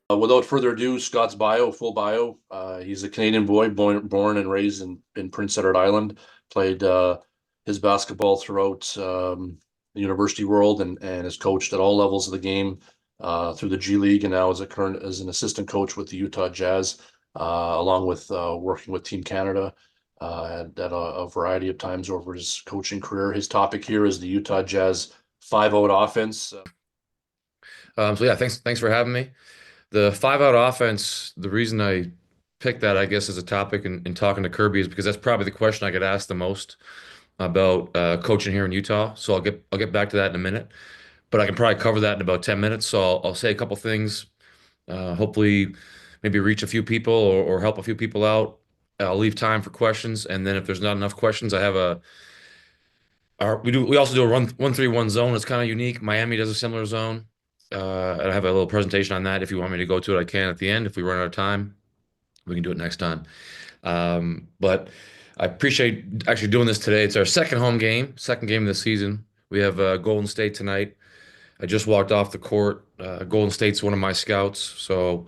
Without further ado, Scott's full bio. He's a Canadian boy, born and raised in Prince Edward Island. Played his basketball throughout the university world and has coached at all levels of the game through the G League, and now as an assistant coach with the Utah Jazz, along with working with Team Canada at a variety of times over his coaching career. His topic here is the Utah Jazz five-out offense. So yeah, thanks for having me. The five out offense, the reason I picked that, I guess, as a topic in talking to Kirby is because that's probably the question I get asked the most about coaching here in Utah. So I'll get back to that in a minute, but I can probably cover that in about 10 minutes. So I'll say a couple things, hopefully maybe reach a few people or help a few people out. I'll leave time for questions, and then if there's not enough questions, I have we also do a 1-3-1 zone. It's kind of unique. Miami does a similar zone. And I have a little presentation on that. If you want me to go to it, I can at the end. If we run out of time, we can do it next time. But I appreciate actually doing this today. It's our second home game, second game of the season. We have Golden State tonight. I just walked off the court. Golden State's one of my scouts, so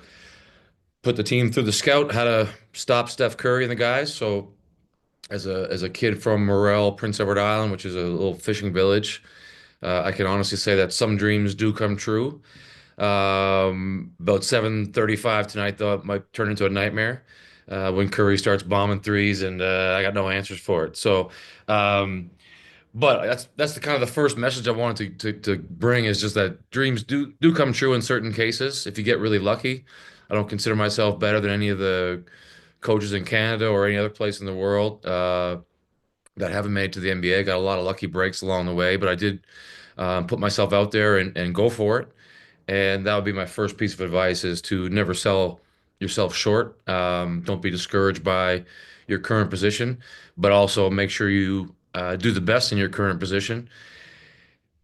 put the team through the scout, how to stop Steph Curry and the guys. So as a kid from Morrell, Prince Edward Island, which is a little fishing village, I can honestly say that some dreams do come true. About 7:35 tonight, though, it might turn into a nightmare when Curry starts bombing threes, and I got no answers for it. So, but that's the kind of the first message I wanted to bring is just that dreams do come true in certain cases if you get really lucky. I don't consider myself better than any of the coaches in Canada or any other place in the world that haven't made it to the NBA. Got a lot of lucky breaks along the way, but I did put myself out there and go for it. And that would be my first piece of advice is to never sell yourself short. Don't be discouraged by your current position, but also make sure you do the best in your current position.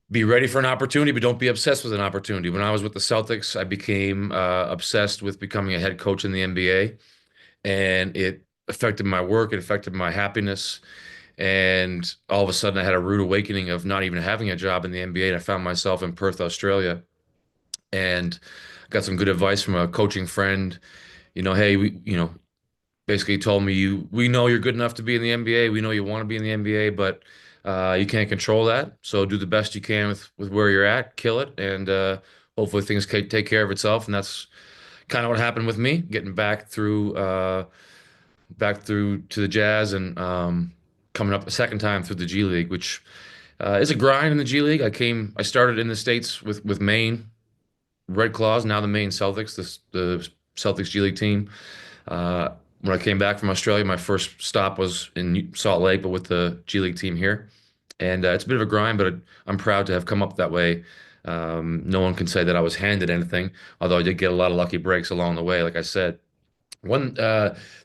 Be ready for an opportunity, but don't be obsessed with an opportunity. When I was with the Celtics, I became obsessed with becoming a head coach in the NBA, and it affected my work, it affected my happiness. And all of a sudden, I had a rude awakening of not even having a job in the NBA. And I found myself in Perth, Australia, and got some good advice from a coaching friend. Hey, basically told me we know you're good enough to be in the NBA. We know you want to be in the NBA, but you can't control that. So do the best you can with where you're at, kill it, and hopefully things can take care of itself. And that's kind of what happened with me, getting back through to the Jazz and coming up a second time through the G League, which is a grind in the G League. I started in the States with Maine Red Claws, now the Maine Celtics, the Celtics G League team. When I came back from Australia, my first stop was in Salt Lake, but with the G League team here. And it's a bit of a grind, but I'm proud to have come up that way. No one can say that I was handed anything, although I did get a lot of lucky breaks along the way, like I said. One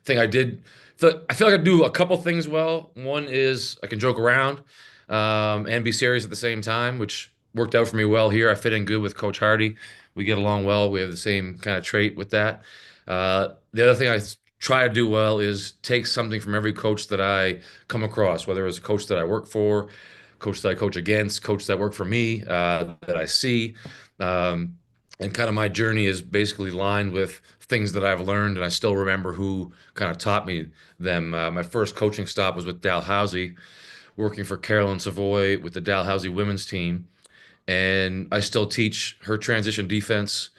thing I did, I feel like I do a couple things well. One is I can joke around and be serious at the same time, which worked out for me well here. I fit in good with Coach Hardy. We get along well. We have the same kind of trait with that. The other thing I try to do well is take something from every coach that I come across, whether it's a coach that I work for, coach that I coach against, coach that work for me, that I see. Um, and kind of my journey is basically lined with things that I've learned, and I still remember who kind of taught me them. My first coaching stop was with Dalhousie, working for Carolyn Savoy with the Dalhousie women's team, and I still teach her transition defense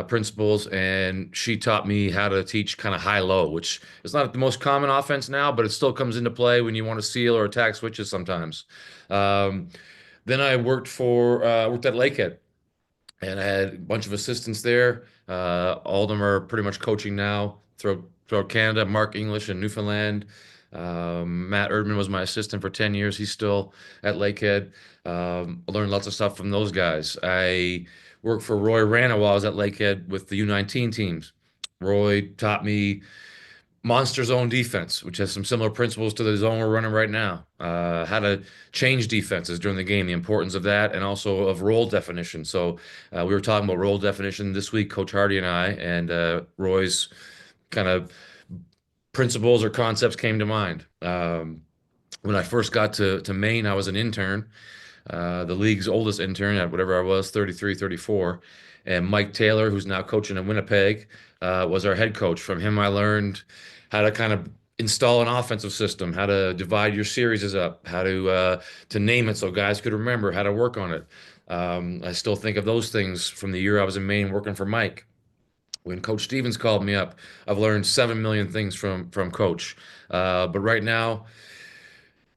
principles, and she taught me how to teach kind of high-low, which is not the most common offense now, but it still comes into play when you want to seal or attack switches sometimes. Um, then I worked at Lakehead, and I had a bunch of assistants there. All of them are pretty much coaching now throughout Canada. Mark English in Newfoundland. Matt Erdman was my assistant for 10 years. He's still at Lakehead. I learned lots of stuff from those guys. I worked for Roy Rana while I was at Lakehead with the U19 teams. Roy taught me monster zone defense, which has some similar principles to the zone we're running right now. How to change defenses during the game, the importance of that, and also of role definition. So we were talking about role definition this week, Coach Hardy and I, and Roy's kind of principles or concepts came to mind. When I first got to Maine, I was an intern. the league's oldest intern at whatever I was, 33, 34. And Mike Taylor, who's now coaching in Winnipeg, was our head coach. From him, I learned how to kind of install an offensive system, how to divide your series up, how to name it so guys could remember how to work on it. I still think of those things from the year I was in Maine working for Mike. When Coach Stevens called me up, I've learned 7 million things from Coach. But right now,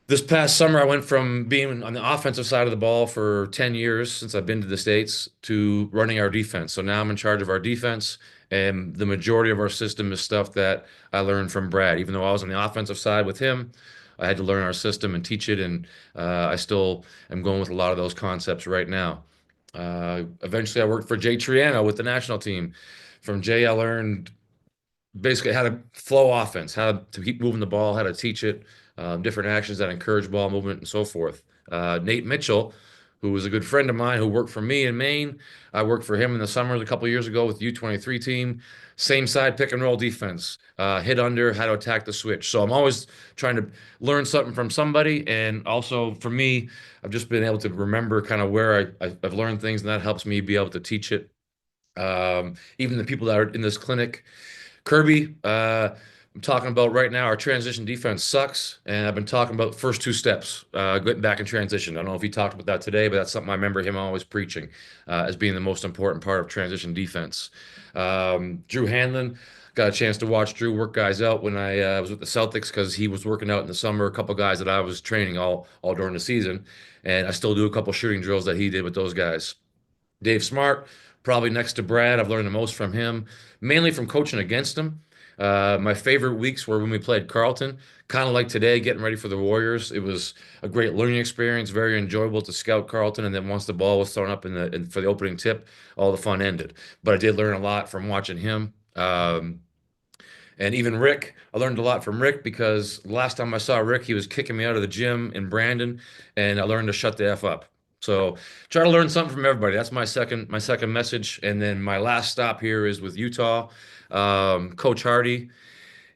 this past summer, I went from being on the offensive side of the ball for 10 years since I've been to the States to running our defense. So now I'm in charge of our defense, and the majority of our system is stuff that I learned from Brad. Even though I was on the offensive side with him, I had to learn our system and teach it, and I still am going with a lot of those concepts right now. Eventually, I worked for Jay Triano with the national team. From Jay, I learned basically how to flow offense, how to keep moving the ball, how to teach it, different actions that encourage ball movement, and so forth. Nate Mitchell, who was a good friend of mine who worked for me in Maine, I worked for him in the summer a couple of years ago with the U23 team. Same side pick and roll defense, hit under, how to attack the switch. So I'm always trying to learn something from somebody. And also for me, I've just been able to remember kind of where I've learned things, and that helps me be able to teach it. Even the people that are in this clinic, Kirby, I'm talking about right now, our transition defense sucks, and I've been talking about first two steps, getting back in transition. I don't know if he talked about that today, but that's something I remember him always preaching as being the most important part of transition defense. Drew Hanlon, got a chance to watch Drew work guys out when I was with the Celtics because he was working out in the summer, a couple guys that I was training all during the season, and I still do a couple shooting drills that he did with those guys. Dave Smart, probably next to Brad. I've learned the most from him, mainly from coaching against him. My favorite weeks were when we played Carleton, kind of like today, getting ready for the Warriors. It was a great learning experience, very enjoyable to scout Carleton. And then once the ball was thrown up for the opening tip, all the fun ended. But I did learn a lot from watching him. And even Rick, I learned a lot from Rick because last time I saw Rick, he was kicking me out of the gym in Brandon, and I learned to shut the F up. So try to learn something from everybody. That's my second message. And then my last stop here is with Utah, Coach Hardy.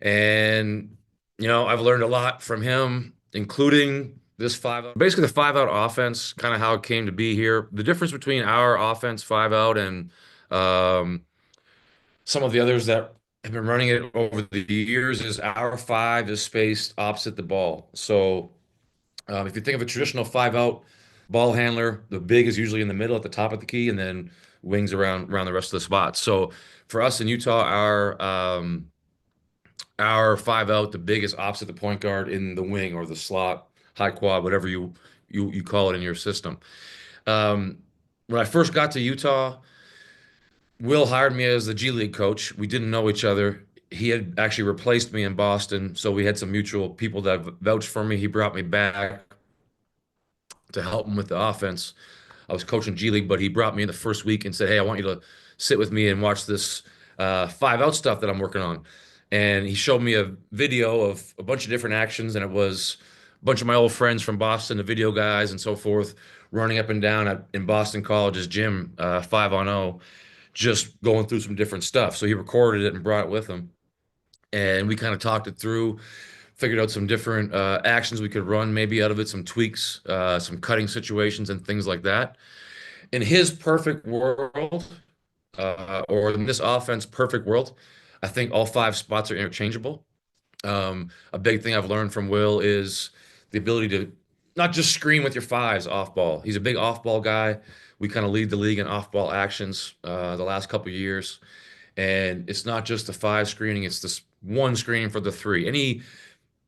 And I've learned a lot from him, including this basically the 5 out offense, kind of how it came to be here. The difference between our offense 5 out and um, some of the others that have been running it over the years is our five is spaced opposite the ball. So if you think of a traditional 5 out ball handler, the big is usually in the middle at the top of the key, and then wings around the rest of the spots. So for us in Utah, our 5 out, the big is opposite the point guard in the wing or the slot, high quad, whatever you call it in your system. Um, when I first got to Utah, Will hired me as the G League coach. We didn't know each other. He had actually replaced me in Boston, so we had some mutual people that vouched for me. He brought me back to help him with the offense. I was coaching G League, but he brought me in the first week and said, "Hey, I want you to sit with me and watch this 5 out stuff that I'm working on." And he showed me a video of a bunch of different actions, and it was a bunch of my old friends from Boston, the video guys and so forth, running up and down in Boston College's gym, 5-on-0, just going through some different stuff. So he recorded it and brought it with him, and we kind of talked it through, figured out some different actions we could run maybe out of it, some tweaks, some cutting situations and things like that. In his perfect world, or in this offense perfect world, I think all 5 spots are interchangeable. A big thing I've learned from Will is the ability to not just screen with your fives off ball. He's a big off ball guy. We kind of lead the league in off ball actions the last couple of years. And it's not just the 5 screening, it's this one screening for the 3.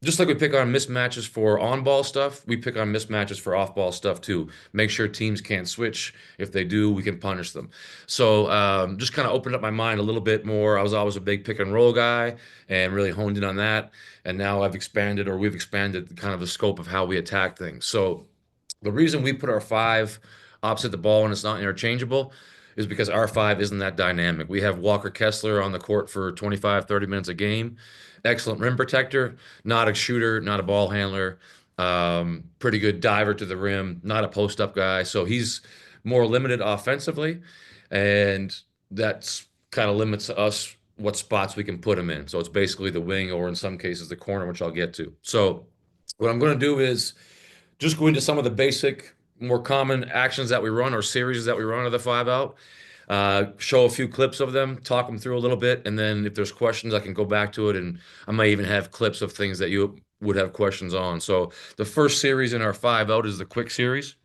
Just like we pick on mismatches for on-ball stuff, we pick on mismatches for off-ball stuff too. Make sure teams can't switch. If they do, we can punish them. So just kind of opened up my mind a little bit more. I was always a big pick and roll guy and really honed in on that. And now we've expanded kind of the scope of how we attack things. So the reason we put our 5 opposite the ball and it's not interchangeable is because our 5 isn't that dynamic. We have Walker Kessler on the court for 25, 30 minutes a game. Excellent rim protector, not a shooter, not a ball handler. Pretty good diver to the rim, not a post-up guy. So he's more limited offensively, and that's kind of limits us what spots we can put him in. So it's basically the wing or in some cases the corner, which I'll get to. So what I'm going to do is just go into some of the basic more common actions that we run or series that we run of the five out. Show a few clips of them, talk them through a little bit, and then if there's questions, I can go back to it, and I might even have clips of things that you would have questions on. So the first series in our five out is the quick series,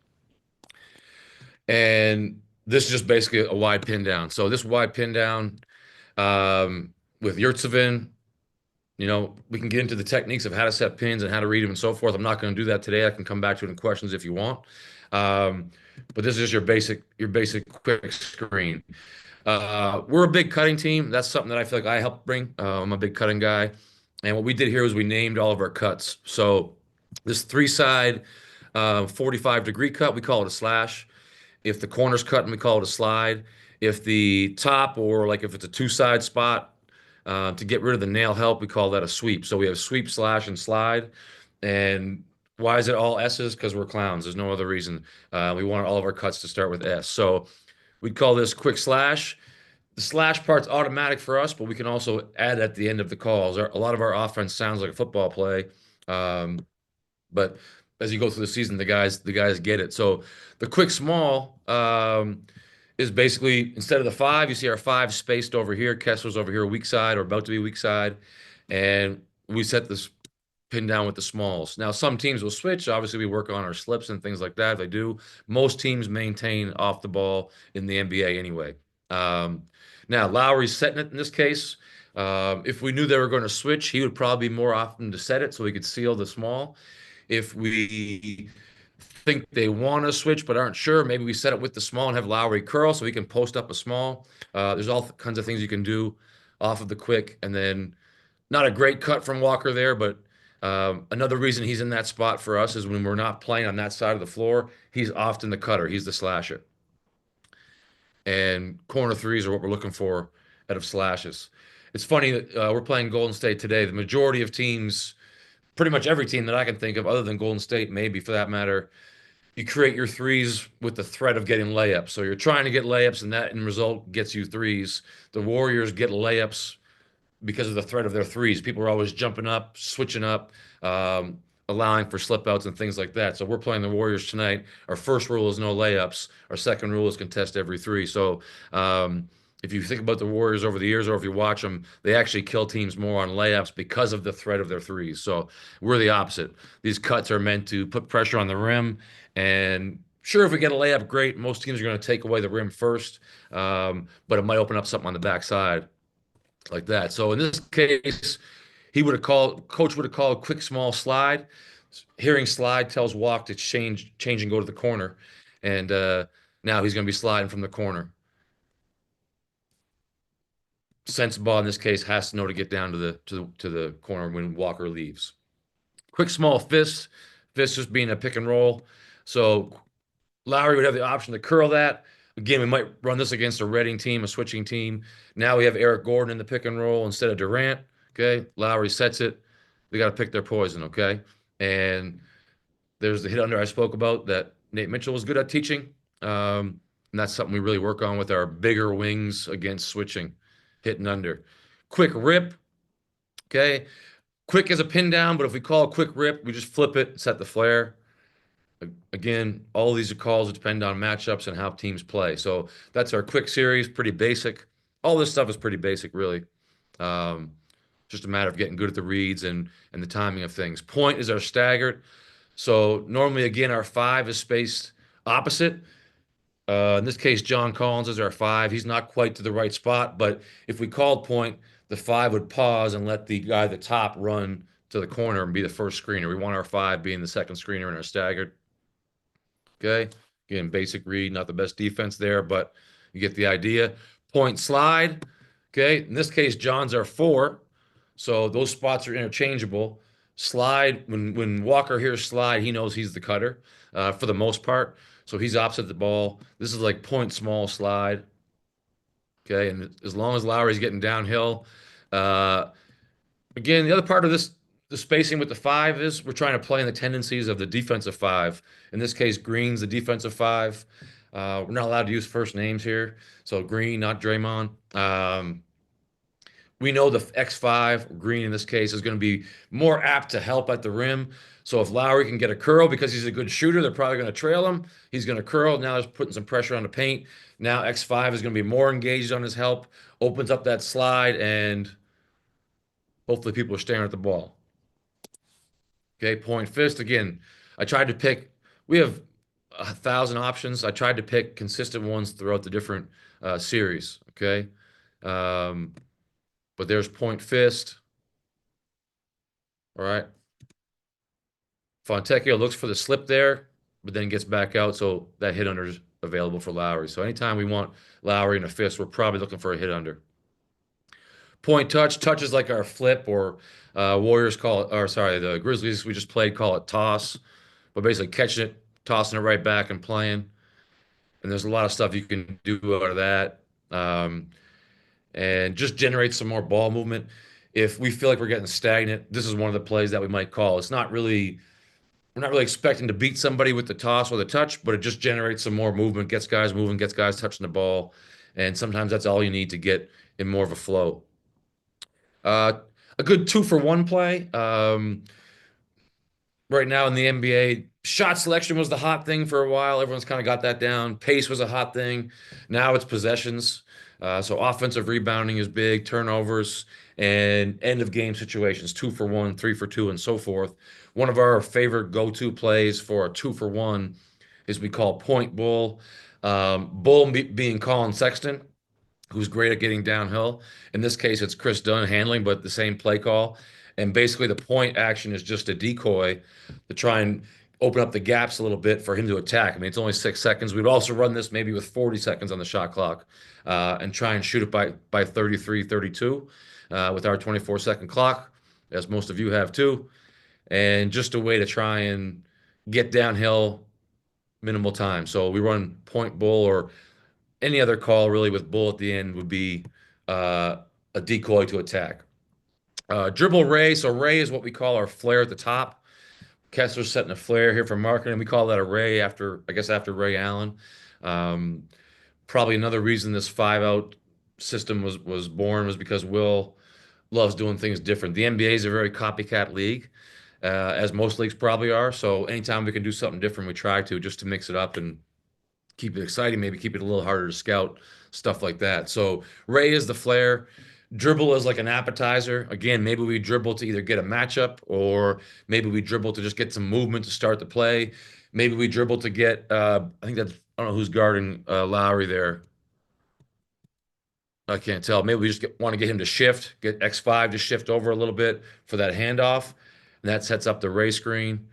and this is just basically a wide pin down. So this wide pin down with Yurtsevin, we can get into the techniques of how to set pins and how to read them and so forth. I'm not going to do that today. I can come back to it in questions if you want. But this is your basic quick screen. We're a big cutting team. That's something that I feel like I helped bring. I'm a big cutting guy. And what we did here was we named all of our cuts. So this three-side 45-degree cut, we call it a slash. If the corner's cut, we call it a slide. If the top, or like if it's a two-side spot, to get rid of the nail help, we call that a sweep. So we have sweep, slash, and slide. And why is it all S's? Because we're clowns. There's no other reason. We want all of our cuts to start with S. So we'd call this quick slash. The slash part's automatic for us, but we can also add at the end of the calls. A lot of our offense sounds like a football play, but as you go through the season, the guys get it. So the quick small is basically, instead of the five, you see our five spaced over here. Kessler's over here, weak side or about to be weak side, and we set this pin down with the smalls. Now, some teams will switch. Obviously, we work on our slips and things like that. They do. Most teams maintain off the ball in the NBA anyway. Now, Lowry's setting it in this case. If we knew they were going to switch, he would probably be more often to set it so he could seal the small. If we think they want to switch but aren't sure, maybe we set it with the small and have Lowry curl so he can post up a small. There's all kinds of things you can do off of the quick. And then not a great cut from Walker there, but another reason he's in that spot for us is when we're not playing on that side of the floor, he's often the cutter. He's the slasher. And corner threes are what we're looking for out of slashes. It's funny that we're playing Golden State today. The majority of teams, pretty much every team that I can think of, other than Golden State, maybe for that matter, you create your threes with the threat of getting layups. So you're trying to get layups, and that in result gets you threes. The Warriors get layups because of the threat of their threes. People are always jumping up, switching up, allowing for slip outs and things like that. So we're playing the Warriors tonight. Our first rule is no layups. Our second rule is contest every three. So if you think about the Warriors over the years, or if you watch them, they actually kill teams more on layups because of the threat of their threes. So we're the opposite. These cuts are meant to put pressure on the rim. And sure, if we get a layup, great. Most teams are going to take away the rim first, but it might open up something on the backside like that. So in this case, coach would have called quick small slide. Hearing slide tells Walk to change and go to the corner. And now he's going to be sliding from the corner. Sense ball in this case has to know to get down to the corner when Walker leaves. Quick small fist just being a pick and roll. So Lowry would have the option to curl that. Again, we might run this against a Reading team, a switching team. Now we have Eric Gordon in the pick and roll instead of Durant. Okay, Lowry sets it. They got to pick their poison. Okay, and there's the hit under I spoke about that Nate Mitchell was good at teaching. And that's something we really work on with our bigger wings against switching, hitting under. Quick rip. Okay, quick as a pin down, but if we call a quick rip, we just flip it, set the flare. Again, all these are calls that depend on matchups and how teams play. So that's our quick series, pretty basic. All this stuff is pretty basic, really. Just a matter of getting good at the reads and the timing of things. Point is our staggered. So normally, again, our five is spaced opposite. In this case, John Collins is our five. He's not quite to the right spot, but if we called point, the five would pause and let the guy at the top run to the corner and be the first screener. We want our five being the second screener in our staggered. Okay. Again, basic read, not the best defense there, but you get the idea. Point slide. Okay. In this case, John's our four. So those spots are interchangeable. Slide, when Walker hears slide, he knows he's the cutter for the most part. So he's opposite the ball. This is like point small slide. Okay. And as long as Lowry's getting downhill. Again, the other part of this, the spacing with the five is we're trying to play in the tendencies of the defensive five. In this case, Green's the defensive five. We're not allowed to use first names here. So Green, not Draymond. We know the X5, Green in this case, is going to be more apt to help at the rim. So if Lowry can get a curl because he's a good shooter, they're probably going to trail him. He's going to curl. Now there's putting some pressure on the paint. Now X5 is going to be more engaged on his help, opens up that slide, and hopefully people are staring at the ball. Okay, point fist. Again, I tried to pick, we have 1,000 options. I tried to pick consistent ones throughout the different series. Okay. Um, but there's point fist. All right. Fontecchio looks for the slip there, but then gets back out. So that hit under is available for Lowry. So anytime we want Lowry in a fist, we're probably looking for a hit under. Point touch. Touch is like our flip, or Warriors call it, or sorry, the Grizzlies we just played call it toss. But basically catching it, tossing it right back and playing. And there's a lot of stuff you can do out of that. And just generate some more ball movement. If we feel like we're getting stagnant, this is one of the plays that we might call. It's not really, we're not really expecting to beat somebody with the toss or the touch, but it just generates some more movement, gets guys moving, gets guys touching the ball. And sometimes that's all you need to get in more of a flow. Uh, a good 2-for-1 play. Right now in the NBA, shot selection was the hot thing for a while. Everyone's kind of got that down. Pace was a hot thing. Now it's possessions. So offensive rebounding is big, turnovers, and end of game situations, 2-for-1, 3-for-2, and so forth. One of our favorite go-to plays for a 2-for-1 is we call point bull. Being Colin Sexton, who's great at getting downhill. In this case, it's Chris Dunn handling, but the same play call. And basically, the point action is just a decoy to try and open up the gaps a little bit for him to attack. I mean, it's only 6 seconds. We'd also run this maybe with 40 seconds on the shot clock and try and shoot it by 33, 32 with our 24-second clock, as most of you have too. And just a way to try and get downhill minimal time. So we run point bull, or any other call really with bull at the end would be a decoy to attack. Dribble Ray. So Ray is what we call our flare at the top. Kessler's setting a flare here for marketing. We call that a Ray after, I guess, after Ray Allen. Um, Probably another reason this 5-out system was born was because Will loves doing things different. The NBA is a very copycat league, as most leagues probably are. So anytime we can do something different, we try to, just to mix it up and keep it exciting, maybe keep it a little harder to scout, stuff like that. So Ray is the flare. Dribble is like an appetizer. Again, maybe we dribble to either get a matchup, or maybe we dribble to just get some movement to start the play. Maybe we dribble to get, I think that's, I don't know who's guarding Lowry there. I can't tell. Maybe we just want to get him to shift, get X5 to shift over a little bit for that handoff. And that sets up the Ray screen.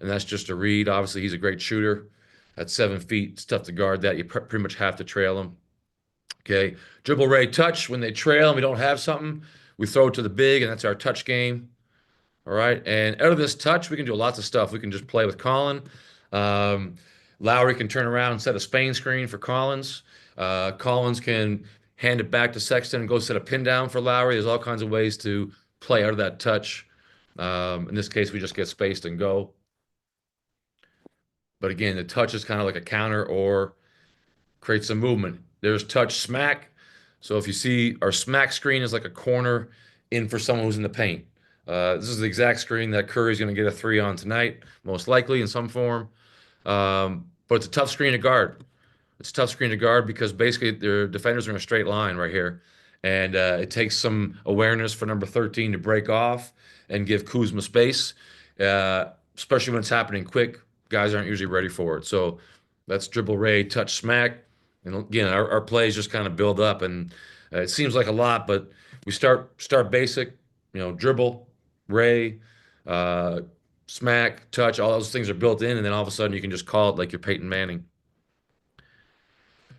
And that's just a read. Obviously, he's a great shooter. At 7 feet, it's tough to guard that. You pretty much have to trail him. Okay. Dribble Ray touch. When they trail and we don't have something, we throw it to the big, and that's our touch game. All right. And out of this touch, we can do lots of stuff. We can just play with Colin. Um, Lowry can turn around and set a Spain screen for Collins. Collins can hand it back to Sexton and go set a pin down for Lowry. There's all kinds of ways to play out of that touch. In this case, we just get spaced and go. But again, the touch is kind of like a counter or creates some movement. There's touch smack. So if you see our smack screen is like a corner in for someone who's in the paint. This is the exact screen that Curry's going to get a 3 on tonight, most likely in some form. But it's a tough screen to guard. It's a tough screen to guard because basically their defenders are in a straight line right here. And it takes some awareness for number 13 to break off and give Kuzma space, especially when it's happening quick. Guys aren't usually ready for it. So that's dribble Ray, touch smack. And again, our plays just kind of build up. And it seems like a lot, but we start basic, dribble, Ray, smack, touch, all those things are built in. And then all of a sudden you can just call it like you're Peyton Manning.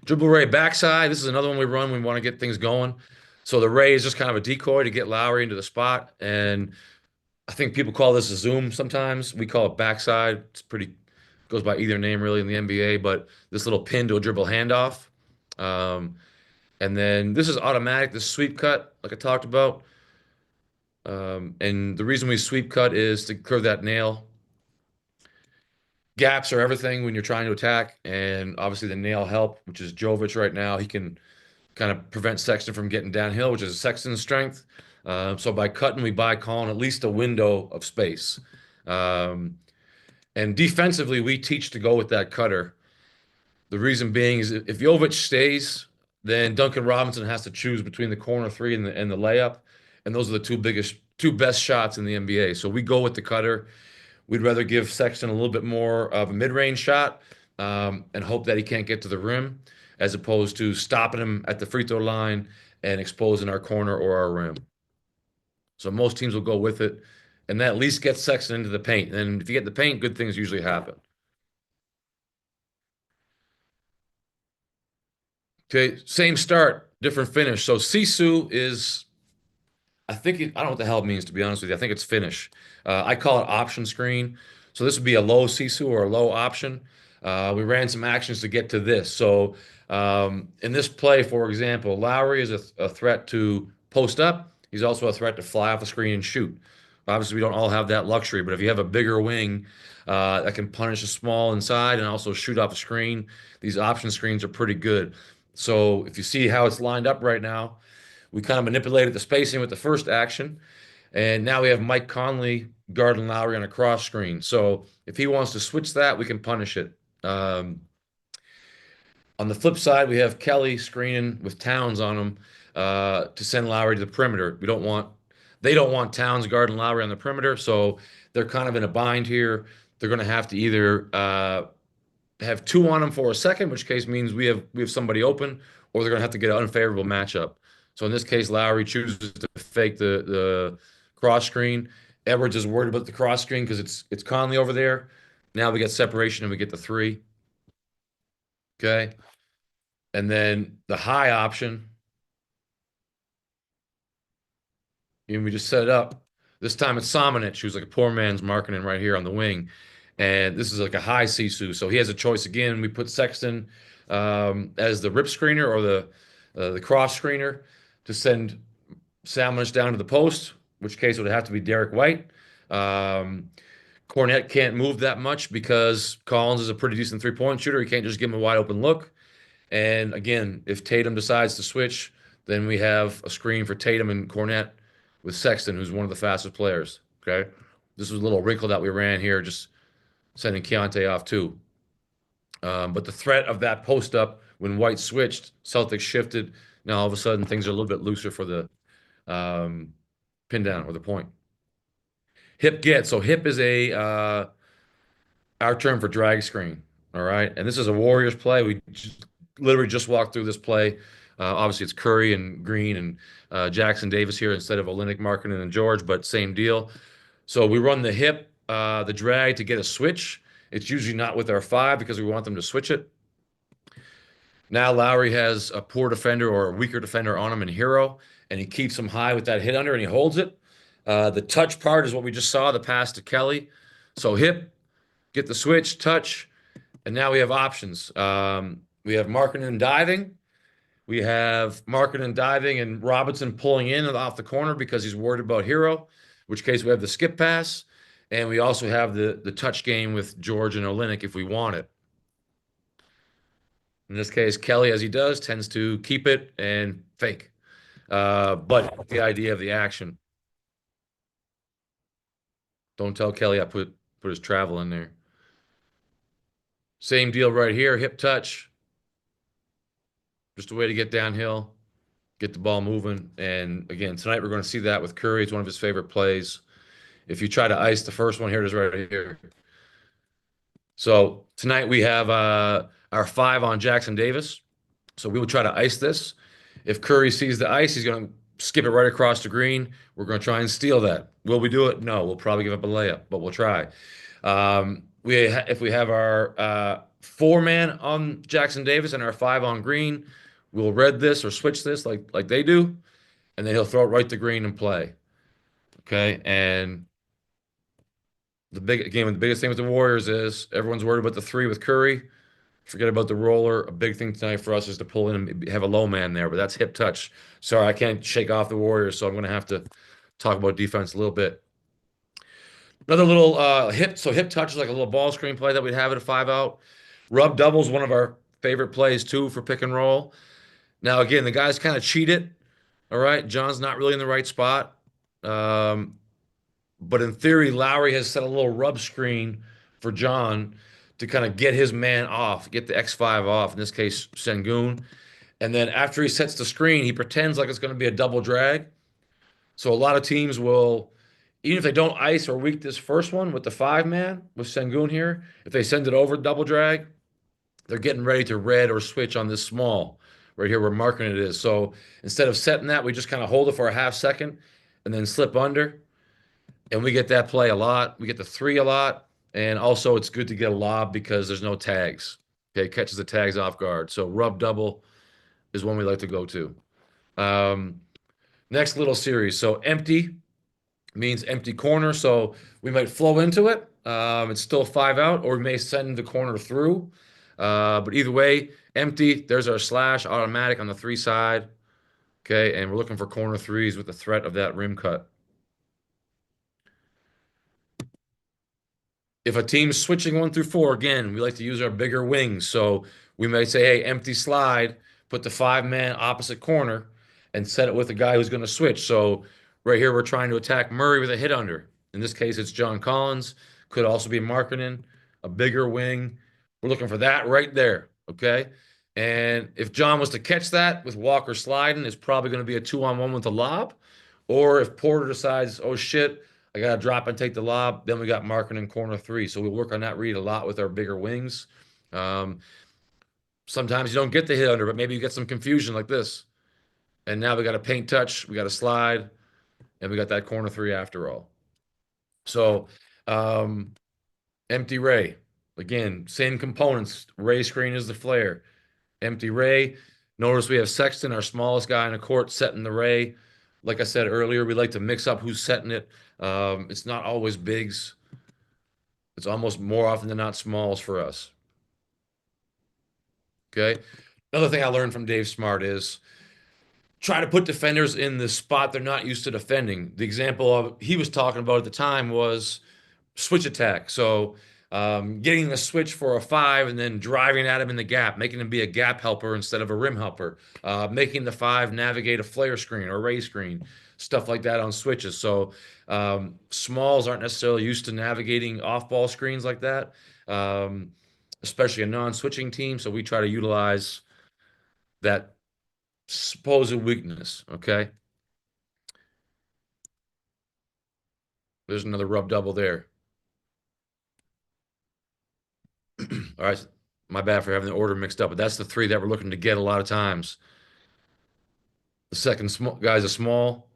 Dribble Ray backside. This is another one we run when we want to get things going. So the Ray is just kind of a decoy to get Lowry into the spot. And I think people call this a zoom sometimes. We call it backside. It's pretty, goes by either name really in the NBA, but this little pin to a dribble handoff. And then this is automatic, this sweep cut, like I talked about. And the reason we sweep cut is to curve that nail. Gaps are everything when you're trying to attack, and obviously the nail help, which is Jovic right now. He can kind of prevent Sexton from getting downhill, which is Sexton's strength. So by cutting, we buy Colin at least a window of space. Um, and defensively, we teach to go with that cutter. The reason being is if Jovic stays, then Duncan Robinson has to choose between the corner three and the layup, and those are the two best shots in the NBA. So we go with the cutter. We'd rather give Sexton a little bit more of a mid-range shot and hope that he can't get to the rim, as opposed to stopping him at the free throw line and exposing our corner or our rim. So most teams will go with it, and that at least gets Sexton into the paint. And if you get the paint, good things usually happen. Okay, same start, different finish. So Sisu is, I don't know what the hell it means, to be honest with you. I think it's finish. I call it option screen. So this would be a low Sisu or a low option. We ran some actions to get to this. So in this play, for example, Lowry is a threat to post up. He's also a threat to fly off the screen and shoot. Obviously, we don't all have that luxury, but if you have a bigger wing that can punish a small inside and also shoot off the screen, these option screens are pretty good. So if you see how it's lined up right now, we kind of manipulated the spacing with the first action, and now we have Mike Conley guarding Lowry on a cross screen. So if he wants to switch that, we can punish it. On the flip side, we have Kelly screening with Towns on him to send Lowry to the perimeter. They don't want Towns guarding Lowry on the perimeter, so they're kind of in a bind here. They're going to have to either have two on them for a second, which case means we have somebody open, or they're going to have to get an unfavorable matchup. So in this case, Lowry chooses to fake the cross screen. Edwards is worried about the cross screen because it's Conley over there. Now we get separation and we get the three. Okay. And then the high option, we just set it up. This time it's Samanic, who's like a poor man's marketing right here on the wing. And this is like a high Sisu. So he has a choice again. We put Sexton as the rip screener or the cross screener to send Samanic down to the post, which case it would have to be Derek White. Cornette can't move that much because Collins is a pretty decent three-point shooter. He can't just give him a wide open look. And again, if Tatum decides to switch, then we have a screen for Tatum and Cornette with Sexton, who's one of the fastest players. Okay. This was a little wrinkle that we ran here, just sending Keontae off too. But the threat of that post up when White switched, Celtics shifted. Now all of a sudden things are a little bit looser for the pin down or the point. Hip get. So hip is our term for drag screen. All right. And this is a Warriors play. We literally just walked through this play. Obviously, it's Curry and Green and Jackson Davis here instead of Olynyk, Markkanen, and George, but same deal. So we run the hip, the drag to get a switch. It's usually not with our five because we want them to switch it. Now Lowry has a poor defender or a weaker defender on him in Hero, and he keeps him high with that hit under and he holds it. The touch part is what we just saw, the pass to Kelly. So hip, get the switch, touch, and now we have options. We have Markkanen diving. We have Markkanen diving and Robinson pulling in off the corner because he's worried about Hero, which case we have the skip pass. And we also have the touch game with George and Olynyk if we want it. In this case, Kelly, as he does, tends to keep it and fake. But the idea of the action. Don't tell Kelly I put his travel in there. Same deal right here, hip touch. Just a way to get downhill, get the ball moving. And again, tonight we're going to see that with Curry. It's one of his favorite plays. If you try to ice the first one, here it is right here. So tonight we have our five on Jackson Davis. So we will try to ice this. If Curry sees the ice, he's going to skip it right across the green. We're going to try and steal that. Will we do it? No, we'll probably give up a layup, but we'll try. If we have our four-man on Jackson Davis and our five on Green, we'll red this or switch this like they do, and then he'll throw it right to Green and play. Okay, and the biggest thing with the Warriors is everyone's worried about the three with Curry. Forget about the roller. A big thing tonight for us is to pull in and have a low man there, but that's hip touch. Sorry, I can't shake off the Warriors, so I'm going to have to talk about defense a little bit. Another little hip touch is like a little ball screen play that we'd have at a 5-out. Rub double is one of our favorite plays too for pick and roll. Now again, the guys kind of cheated. All right, John's not really in the right spot, But in theory, Lowry has set a little rub screen for John to kind of get his man off, get the X5 off, in this case, Sengun. And then after he sets the screen, he pretends like it's going to be a double drag. So a lot of teams will, even if they don't ice or weak this first one with the 5-man with Sengun here, if they send it over double drag, they're getting ready to red or switch on this small right here where marking it is. So instead of setting that, we just kind of hold it for a half second and then slip under. And we get that play a lot. We get the 3 a lot. And also it's good to get a lob because there's no tags. Okay, it catches the tags off guard. So rub double is one we like to go to. Um, Next little series. So empty means empty corner. So we might flow into it. It's still 5 out, or we may send the corner through. But either way, empty. There's our slash automatic on the 3 side. Okay, and we're looking for corner 3s with the threat of that rim cut. If a team's switching 1 through 4, again, we like to use our bigger wings. So we may say, hey, empty slide, put the 5-man opposite corner and set it with a guy who's going to switch. So right here, we're trying to attack Murray with a hit under. In this case, it's John Collins. Could also be Markkinen, a bigger wing. We're looking for that right there. Okay. And if John was to catch that with Walker sliding, it's probably going to be a 2-on-1 with a lob. Or if Porter decides, oh shit, I got to drop and take the lob. Then we got marking in corner 3. So we work on that read a lot with our bigger wings. Um, Sometimes you don't get the hit under, but maybe you get some confusion like this. And now we got a paint touch, we got a slide, and we got that corner 3 after all. So empty ray. Again, same components. Ray screen is the flare. Empty ray. Notice we have Sexton, our smallest guy in the court, setting the ray. Like I said earlier, we like to mix up who's setting it. It's not always bigs. It's almost more often than not smalls for us. Okay. Another thing I learned from Dave Smart is try to put defenders in the spot they're not used to defending. The example of he was talking about at the time was switch attack. So getting a switch for a 5 and then driving at him in the gap, making him be a gap helper instead of a rim helper, making the 5 navigate a flare screen or ray screen, stuff like that on switches. So smalls aren't necessarily used to navigating off-ball screens like that, especially a non-switching team. So we try to utilize that supposed weakness. Okay. There's another rub double there. All right. My bad for having the order mixed up, but that's the 3 that we're looking to get a lot of times. The second small guy's a small,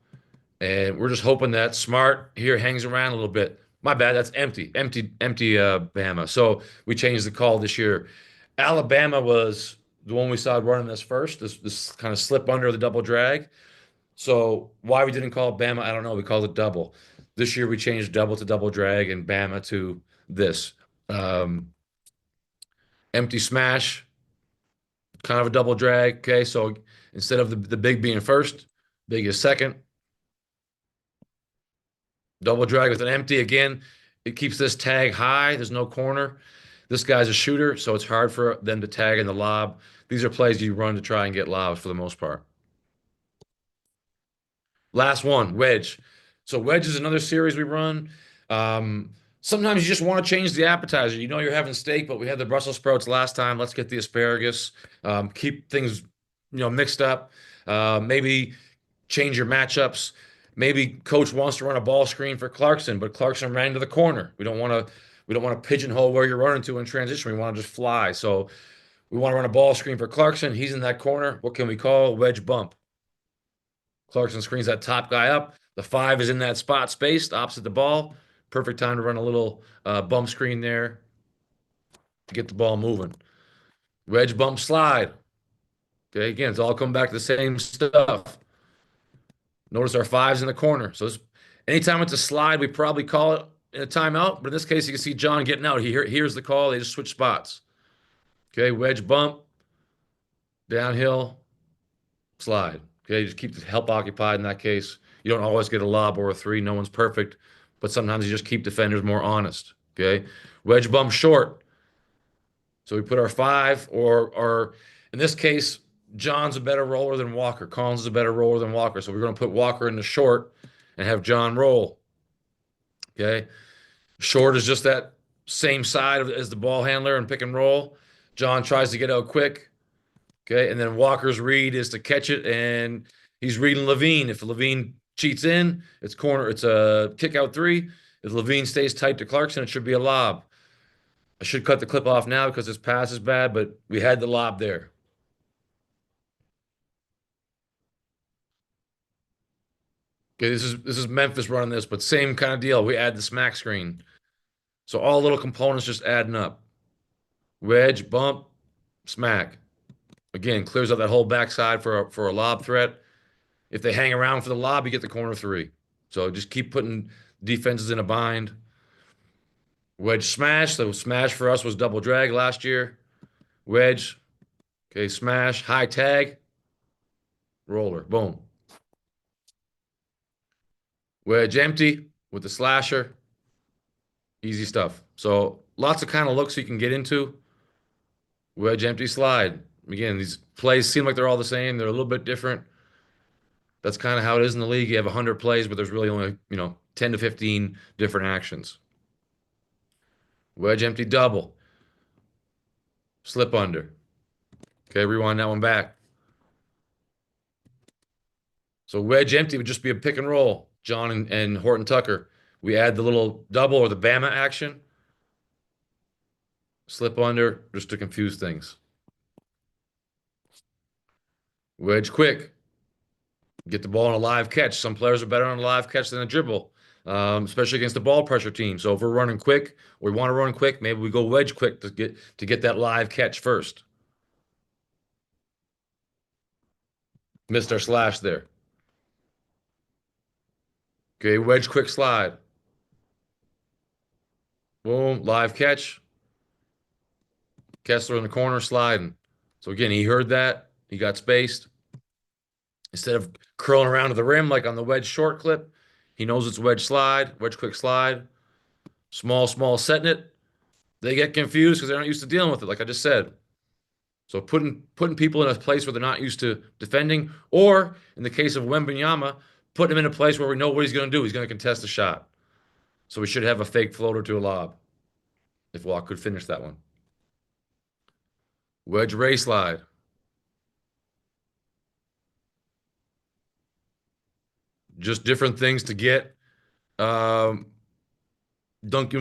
and we're just hoping that Smart here hangs around a little bit. My bad, that's empty, Bama. So we changed the call this year. Alabama was the one we saw running this first, this kind of slip under the double drag. So why we didn't call it Bama, I don't know. We called it double. This year we changed double to double drag and Bama to this. Empty smash, kind of a double drag. Okay, so instead of the big being first, big is second. Double drag with an empty again. It keeps this tag high. There's no corner. This guy's a shooter, so it's hard for them to tag in the lob. These are plays you run to try and get lobs for the most part. Last one, wedge. So wedge is another series we run. Sometimes you just want to change the appetizer. You know you're having steak, but we had the Brussels sprouts last time. Let's get the asparagus. Keep things, mixed up. Maybe change your matchups. Maybe coach wants to run a ball screen for Clarkson, but Clarkson ran to the corner. We don't want to pigeonhole where you're running to in transition. We want to just fly. So we want to run a ball screen for Clarkson. He's in that corner. What can we call? Wedge bump. Clarkson screens that top guy up. The 5 is in that spot spaced opposite the ball. Perfect time to run a little bump screen there to get the ball moving. Wedge bump slide. Okay, again, it's all coming back to the same stuff. Notice our 5's in the corner. So anytime it's a slide, we probably call it in a timeout. But in this case, you can see John getting out. He hears the call. They just switch spots. Okay, wedge bump, downhill, slide. Okay, just keep the help occupied in that case. You don't always get a lob or a 3. No one's perfect, but sometimes you just keep defenders more honest. Okay, wedge bump short. So we put our 5, or in this case, John's a better roller than Walker. Collins is a better roller than Walker. So we're going to put Walker in the short and have John roll. Okay. Short is just that same side as the ball handler and pick and roll. John tries to get out quick. Okay. And then Walker's read is to catch it, and he's reading Levine. If Levine cheats in, it's corner, it's a kick out three. If Levine stays tight to Clarkson, it should be a lob. I should cut the clip off now because this pass is bad, but we had the lob there. Okay, this is Memphis running this, but same kind of deal. We add the smack screen. So all little components just adding up. Wedge, bump, smack. Again, clears up that whole backside for a lob threat. If they hang around for the lob, you get the corner three. So just keep putting defenses in a bind. Wedge smash. So smash for us was double drag last year. Wedge. Okay, smash, high tag, roller. Boom. Wedge empty with the slasher. Easy stuff. So lots of kind of looks you can get into. Wedge empty slide. Again, these plays seem like they're all the same. They're a little bit different. That's kind of how it is in the league. You have 100 plays, but there's really only, 10 to 15 different actions. Wedge empty double. Slip under. Okay, rewind that one back. So wedge empty would just be a pick and roll. John and Horton Tucker. We add the little double or the Bama action. Slip under just to confuse things. Wedge quick. Get the ball on a live catch. Some players are better on a live catch than a dribble, especially against the ball pressure team. So if we're running quick, or we want to run quick, maybe we go wedge quick to get that live catch first. Missed our slash there. Okay, wedge quick slide. Boom, live catch. Kessler in the corner sliding. So again, he heard that. He got spaced. Instead of curling around to the rim like on the wedge short clip, he knows it's wedge slide, wedge quick slide. Small, setting it. They get confused because they're not used to dealing with it, like I just said. So putting people in a place where they're not used to defending, or in the case of Wembanyama, putting him in a place where we know what he's going to do. He's going to contest the shot. So we should have a fake floater to a lob if Walk could finish that one. Wedge ray slide. Just different things to get Duncan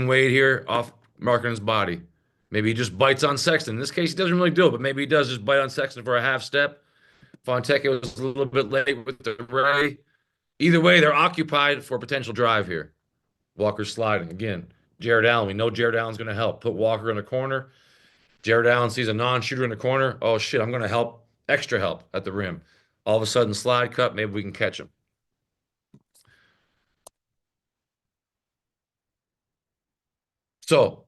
Wade here off marking his body. Maybe he just bites on Sexton. In this case, he doesn't really do it, but maybe he does just bite on Sexton for a half step. Fontecchio was a little bit late with the ray. Either way, they're occupied for a potential drive here. Walker's sliding. Again, Jared Allen. We know Jared Allen's going to help. Put Walker in the corner. Jared Allen sees a non-shooter in the corner. Oh, shit, I'm going to help. Extra help at the rim. All of a sudden, slide cut. Maybe we can catch him. So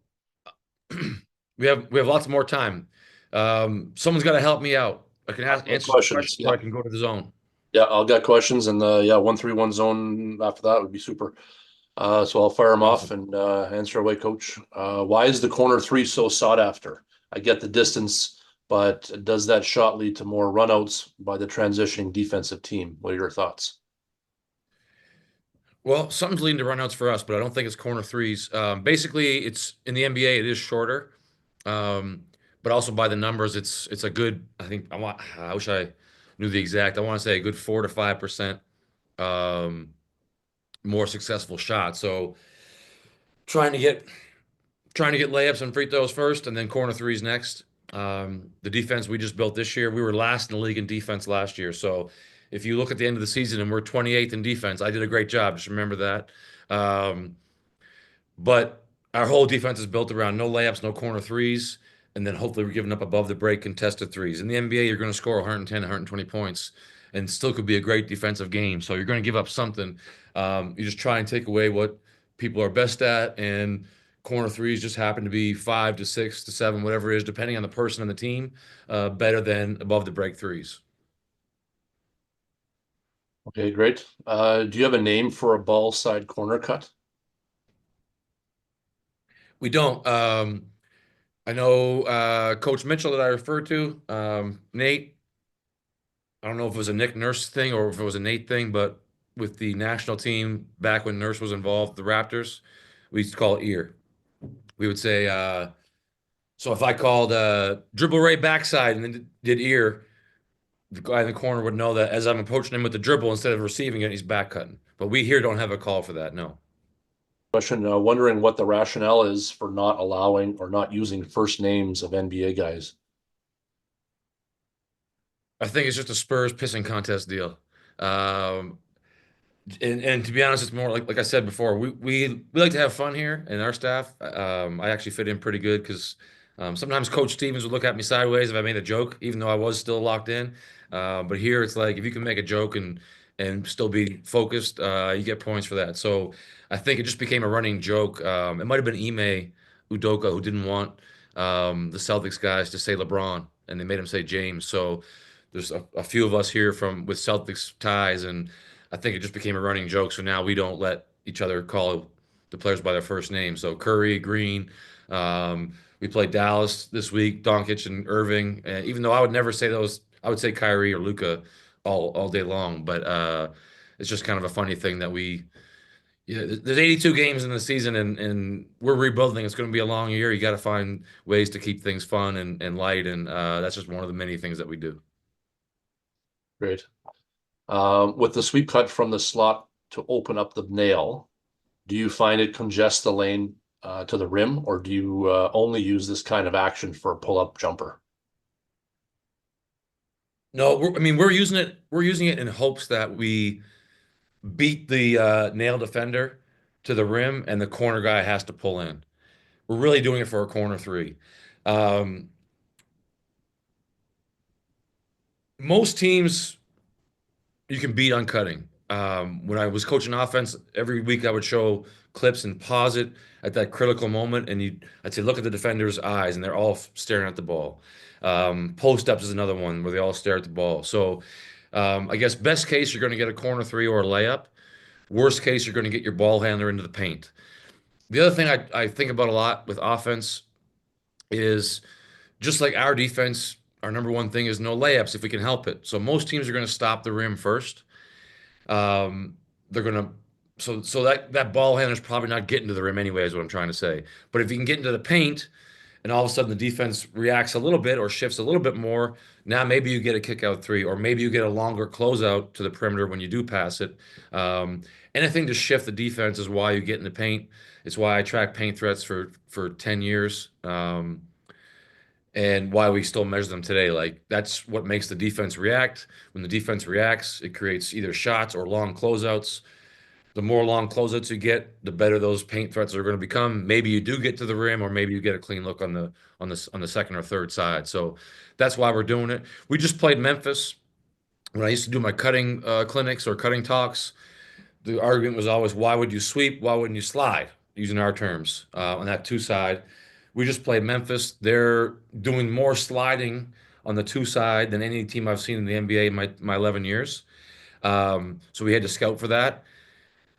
we have lots more time. Someone's got to help me out. I can answer some questions, Yeah. or I can go to the zone. Yeah, I'll get questions, and yeah, 1-3-1 zone after that would be super. So I'll fire them off and answer away, coach. Why is the corner three so sought after? I get the distance, but does that shot lead to more runouts by the transitioning defensive team? What are your thoughts? Well, something's leading to runouts for us, but I don't think it's corner threes. Basically, it's in the NBA, it is shorter, but also by the numbers, it's a good. I wish I knew the exact. I want to say a good 4 to 5% more successful shot. So trying to get layups and free throws first, and then corner threes next. The defense we just built this year, we were last in the league in defense last year. So if you look at the end of the season and we're 28th in defense, I did a great job. Just remember that. But our whole defense is built around no layups, no corner threes, and then hopefully we're giving up above the break contested threes. In the NBA, you're going to score 110, 120 points and still could be a great defensive game. So you're going to give up something. You just try and take away what people are best at, and corner threes just happen to be 5 to 6 to 7, whatever it is, depending on the person on the team, better than above the break threes. Okay, great. Do you have a name for a ball side corner cut? We don't. I know Coach Mitchell that I referred to, Nate. I don't know if it was a Nick Nurse thing or if it was a Nate thing, but with the national team back when Nurse was involved, the Raptors, we used to call it ear. We would say, so if I called dribble right backside and then did ear, the guy in the corner would know that as I'm approaching him with the dribble, instead of receiving it, he's back cutting. But we here don't have a call for that. No. Question, wondering what the rationale is for not allowing or not using first names of NBA guys. I think it's just a Spurs pissing contest deal. Um, and to be honest, it's more like I said before, we like to have fun here and our staff. I actually fit in pretty good because sometimes Coach Stevens would look at me sideways if I made a joke, even though I was still locked in. But here it's like if you can make a joke and still be focused, you get points for that. So I think it just became a running joke. It might have been Ime Udoka who didn't want the Celtics guys to say LeBron, and they made him say James. So there's a few of us here from with Celtics ties, and I think it just became a running joke. So now we don't let each other call the players by their first name. So Curry, Green, we played Dallas this week, Doncic and Irving. Even though I would never say those, I would say Kyrie or Luca all day long. But it's just kind of a funny thing that yeah, there's 82 games in the season, and we're rebuilding. It's going to be a long year. You got to find ways to keep things fun and light, and that's just one of the many things that we do. Great. With the sweep cut from the slot to open up the nail, do you find it congests the lane to the rim, or do you only use this kind of action for a pull-up jumper? No, I mean we're using it. We're using it in hopes that we beat the nail defender to the rim, and the corner guy has to pull in. We're really doing it for a corner three. Um, Most teams you can beat on cutting. When I was coaching offense, every week I would show clips and pause it at that critical moment, and I'd say, look at the defender's eyes, and they're all staring at the ball. Post ups is another one where they all stare at the ball. So I guess best case you're going to get a corner three or a layup. Worst case you're going to get your ball handler into the paint. The other thing I think about a lot with offense is just like our defense, our number one thing is no layups if we can help it. So most teams are going to stop the rim first. They're going to so that ball handler's probably not getting to the rim anyway, is what I'm trying to say. But if you can get into the paint and all of a sudden the defense reacts a little bit or shifts a little bit more, now maybe you get a kick out three, or maybe you get a longer closeout to the perimeter when you do pass it. Anything to shift the defense is why you get in the paint. It's why I track paint threats for 10 years. And why we still measure them today. Like that's what makes the defense react. When the defense reacts, it creates either shots or long closeouts. The more long closeouts you get, the better those paint threats are going to become. Maybe you do get to the rim, or maybe you get a clean look on the second or third side. So that's why we're doing it. We just played Memphis. When I used to do my cutting clinics or cutting talks, the argument was always, why would you sweep? Why wouldn't you slide? Using our terms on that two side. We just played Memphis. They're doing more sliding on the two side than any team I've seen in the NBA in my 11 years. So we had to scout for that.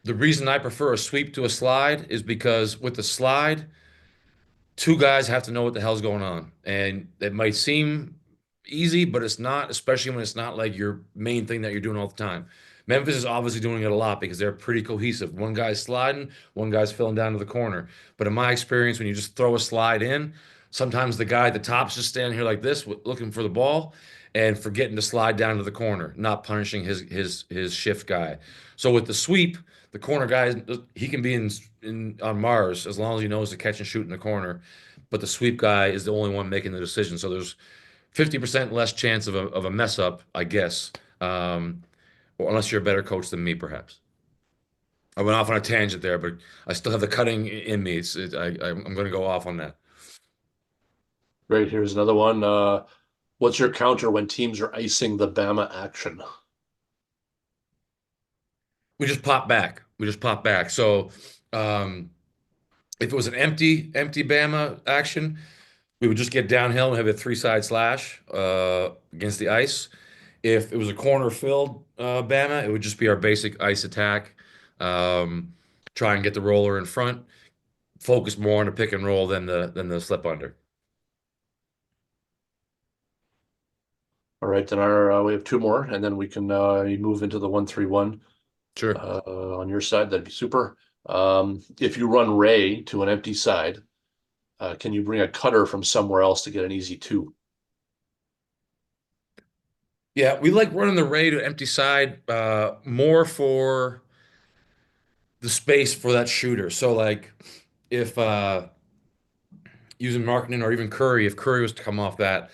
The reason I prefer a sweep to a slide is because with the slide, two guys have to know what the hell's going on. And it might seem easy, but it's not, especially when it's not like your main thing that you're doing all the time. Memphis is obviously doing it a lot because they're pretty cohesive. One guy's sliding, one guy's filling down to the corner. But in my experience, when you just throw a slide in, sometimes the guy at the top's just standing here like this, looking for the ball and forgetting to slide down to the corner, not punishing his shift guy. So with the sweep, the corner guy, he can be in on Mars as long as he knows to catch and shoot in the corner. But the sweep guy is the only one making the decision. So there's 50% less chance of a mess up, I guess. Or unless you're a better coach than me, perhaps. I went off on a tangent there, but I still have the cutting in me. I'm going to go off on that. Great. Here's another one. What's your counter when teams are icing the Bama action? We just pop back. We just pop back. So um, if it was an empty Bama action, we would just get downhill and have a three-side slash against the ice. If it was a corner filled Bama, it would just be our basic ice attack. Um, Try and get the roller in front. Focus more on the pick and roll than the slip under. All right, then we have two more, and then we can move into the 1-3-1. Sure. on your side, that'd be super. If you run Ray to an empty side, can you bring a cutter from somewhere else to get an easy two? Yeah, we like running the Ray to empty side more for the space for that shooter. So like if using Markkinen or even Curry, if Curry was to come off that,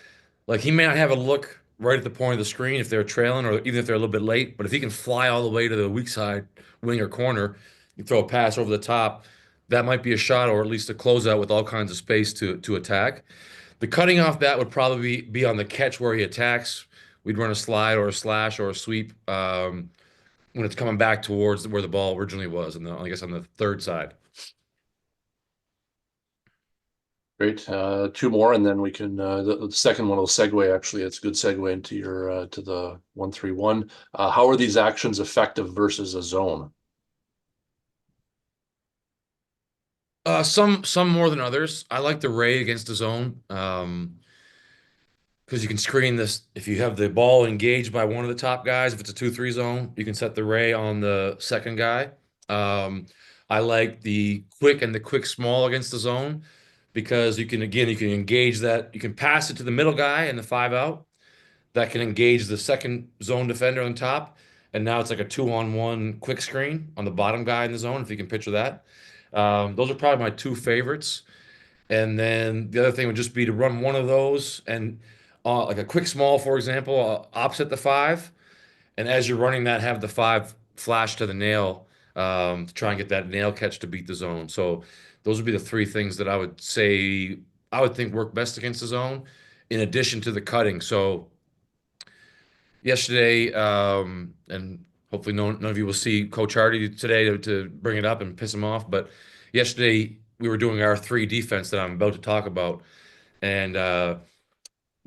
like he may not have a look right at the point of the screen if they're trailing or even if they're a little bit late, but if he can fly all the way to the weak side, wing or corner, you throw a pass over the top, that might be a shot or at least a closeout with all kinds of space to attack. The cutting off that would probably be on the catch where he attacks. We'd run a slide or a slash or a sweep when it's coming back towards where the ball originally was, and I guess on the third side. Great. Two more, and then we can. The second one will segue. Actually, it's a good segue into your to the 1-3-1. How are these actions effective versus a zone? Some more than others. I like the Ray against the zone. Because you can screen this if you have the ball engaged by one of the top guys. If it's a 2-3 zone, you can set the Ray on the second guy. Um, I like the quick and the quick small against the zone because you can engage that. You can pass it to the middle guy and the 5 out. That can engage the second zone defender on top. And now it's like a 2-on-1 quick screen on the bottom guy in the zone, if you can picture that. Those are probably my two favorites. And then the other thing would just be to run one of those and like a quick small, for example, opposite the 5. And as you're running that, have the 5 flash to the nail to try and get that nail catch to beat the zone. So those would be the three things that I would say I would think work best against the zone, in addition to the cutting. So yesterday, and hopefully none of you will see Coach Hardy today to bring it up and piss him off. But yesterday we were doing our 3 defense that I'm about to talk about, and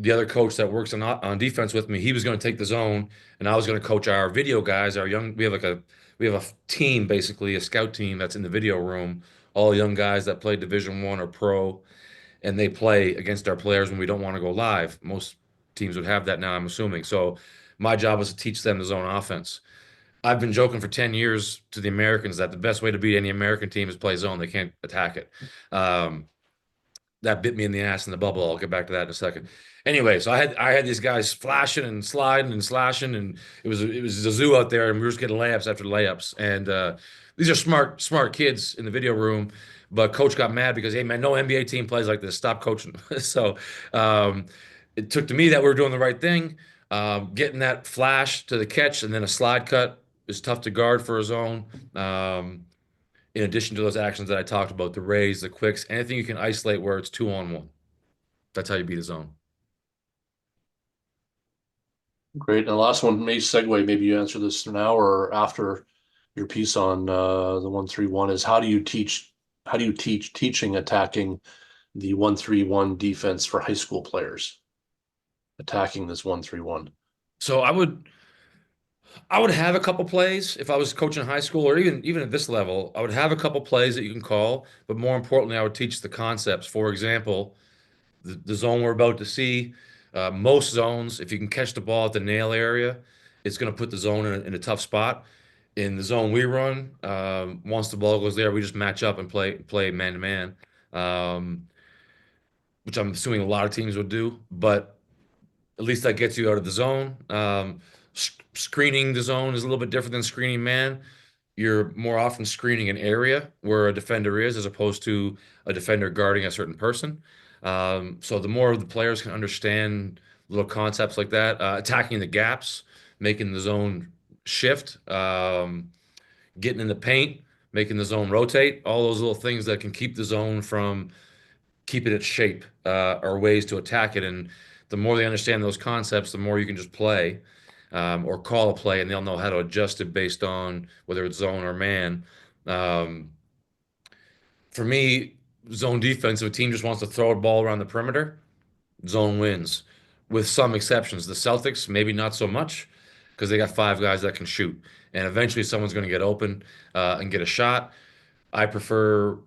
the other coach that works on defense with me, he was going to take the zone, and I was going to coach our video guys, our young. We have a team basically, a scout team that's in the video room, all young guys that play Division 1 or pro, and they play against our players when we don't want to go live. Most teams would have that now, I'm assuming. So my job was to teach them the zone offense. I've been joking for 10 years to the Americans that the best way to beat any American team is play zone. They can't attack it. Um, that bit me in the ass in the bubble. I'll get back to that in a second. Anyway, so I had these guys flashing and sliding and slashing, and it was a zoo out there, and we were just getting layups after layups. And these are smart kids in the video room, but coach got mad because, hey man, no NBA team plays like this. Stop coaching. So um, it took to me that we were doing the right thing. Getting that flash to the catch and then a slide cut is tough to guard for a zone. In addition to those actions that I talked about, the raise, the quicks, anything you can isolate where it's 2-on-1. That's how you beat a zone. Great. And the last one may segue. Maybe you answer this now or after your piece on the 1-3-1 is how do you teach? How do you teach teaching attacking the 1-3-1 defense for high school players? Attacking this 1-3-1. So I would have a couple plays if I was coaching high school or even at this level. I would have a couple plays that you can call, but more importantly, I would teach the concepts. For example, the zone we're about to see, most zones, if you can catch the ball at the nail area, it's going to put the zone in a tough spot. In the zone we run, once the ball goes there, we just match up and play man to man, which I'm assuming a lot of teams would do. But at least that gets you out of the zone. Screening the zone is a little bit different than screening man. You're more often screening an area where a defender is, as opposed to a defender guarding a certain person. So the more the players can understand little concepts like that, attacking the gaps, making the zone shift, getting in the paint, making the zone rotate, all those little things that can keep the zone from keeping its shape, are ways to attack it. And the more they understand those concepts, the more you can just play, or call a play, and they'll know how to adjust it based on whether it's zone or man. Um, for me, zone defense, if a team just wants to throw a ball around the perimeter, zone wins, with some exceptions. The Celtics, maybe not so much, because they got 5 guys that can shoot, and eventually someone's going to get open and get a shot. I prefer.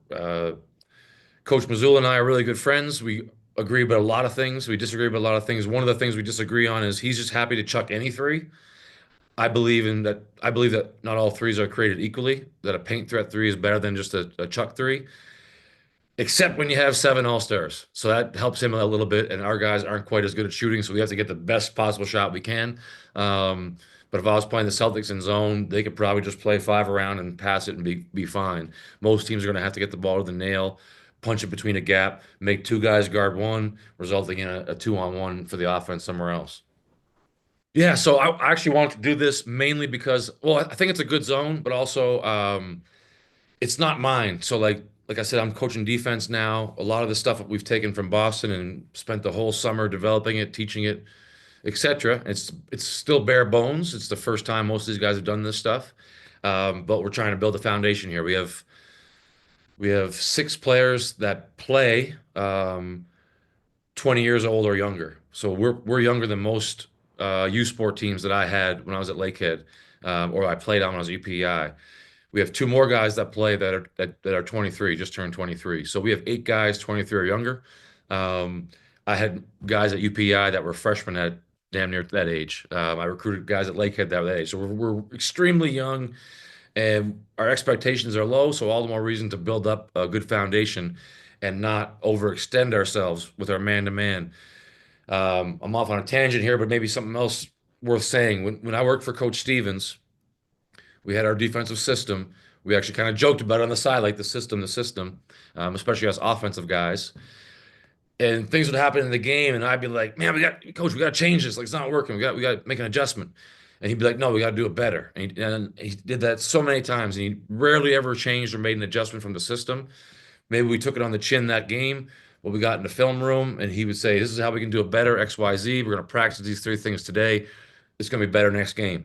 Coach Mazzulla and I are really good friends. We agree about a lot of things. We disagree about a lot of things. One of the things we disagree on is he's just happy to chuck any three. I believe that not all threes are created equally, that a paint threat three is better than just a chuck three, except when you have seven all-stars. So that helps him a little bit, and our guys aren't quite as good at shooting, so we have to get the best possible shot we can. Um, but if I was playing the Celtics in zone, they could probably just play five around and pass it and be fine. Most teams are going to have to get the ball to the nail, punch it between a gap, make two guys guard one, resulting in a two-on-one for the offense somewhere else. Yeah, so I actually wanted to do this mainly because, well, I think it's a good zone, but also it's not mine. So like I said, I'm coaching defense now. A lot of the stuff that we've taken from Boston and spent the whole summer developing it, teaching it, etc. It's still bare bones. It's the first time most of these guys have done this stuff. But we're trying to build a foundation here. We have six players that play 20 years old or younger. So we're younger than most U Sport teams that I had when I was at Lakehead, or I played on when I was at UPEI. We have two more guys that play that are 23, just turned 23. So we have eight guys 23 or younger. Um, I had guys at UPEI that were freshmen at damn near that age. I recruited guys at Lakehead that were that age. So we're extremely young, and our expectations are low. So all the more reason to build up a good foundation and not overextend ourselves with our man-to-man. I'm off on a tangent here, but maybe something else worth saying. When I worked for Coach Stevens, we had our defensive system. We actually kind of joked about it on the side, like the system, especially us offensive guys. And things would happen in the game, and I'd be like, "Man, coach, we got to change this. Like it's not working. We got to make an adjustment." And he'd be like, "No, we got to do it better." And he did that so many times, and he rarely ever changed or made an adjustment from the system. Maybe we took it on the chin that game. But we got in the film room, and he would say, "This is how we can do it better. X, Y, Z. We're going to practice these three things today. It's going to be better next game."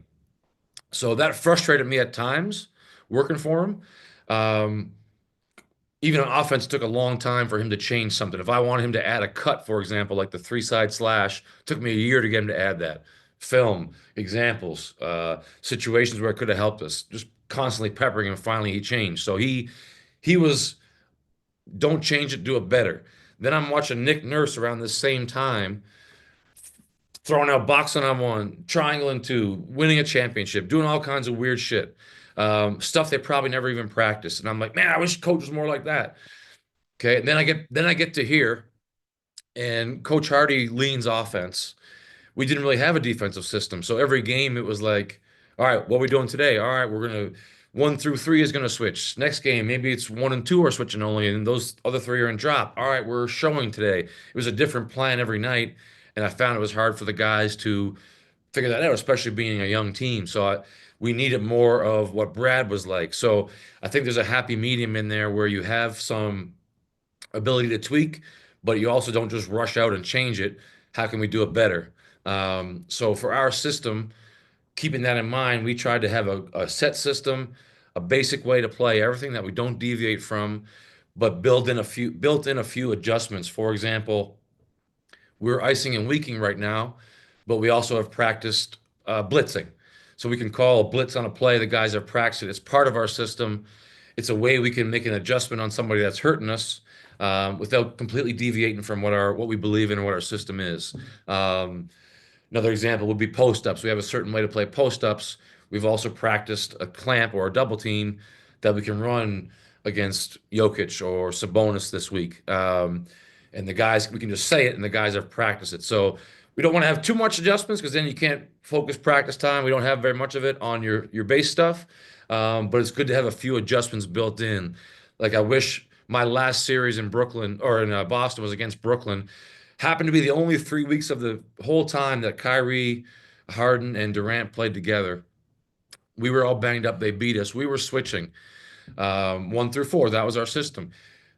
So that frustrated me at times working for him. Um, Even on offense, took a long time for him to change something. If I wanted him to add a cut, for example, like the three side slash, took me a year to get him to add that. Film, examples, situations where it could have helped us, just constantly peppering him. Finally, he changed. So he was, don't change it, do it better. Then I'm watching Nick Nurse around the same time throwing out boxing on one, triangle in two, winning a championship, doing all kinds of weird shit. Stuff they probably never even practiced. And I'm like, man, I wish coach was more like that. Okay. And then I get to here, and Coach Hardy leans offense. We didn't really have a defensive system. So every game it was like, all right, what are we doing today? All right, we're gonna one through three is gonna switch. Next game, maybe it's one and two are switching only, and those other three are in drop. All right, we're showing today. It was a different plan every night, and I found it was hard for the guys to figure that out, especially being a young team. We needed more of what Brad was like. So I think there's a happy medium in there where you have some ability to tweak, but you also don't just rush out and change it. How can we do it better? So for our system, keeping that in mind, we tried to have a set system, a basic way to play, everything that we don't deviate from, but built in a few adjustments. For example, we're icing and leaking right now, but we also have practiced blitzing. So we can call a blitz on a play. The guys have practiced it. It's part of our system. It's a way we can make an adjustment on somebody that's hurting us without completely deviating from what we believe in and what our system is. Um, Another example would be post-ups. We have a certain way to play post-ups. We've also practiced a clamp or a double team that we can run against Jokic or Sabonis this week. And the guys, we can just say it, and the guys have practiced it. So we don't want to have too much adjustments because then you can't focus practice time. We don't have very much of it on your base stuff. But it's good to have a few adjustments built in. Like I wish my last series in Brooklyn or in Boston was against Brooklyn. Happened to be the only 3 weeks of the whole time that Kyrie, Harden, and Durant played together. We were all banged up. They beat us. We were switching one through four. That was our system.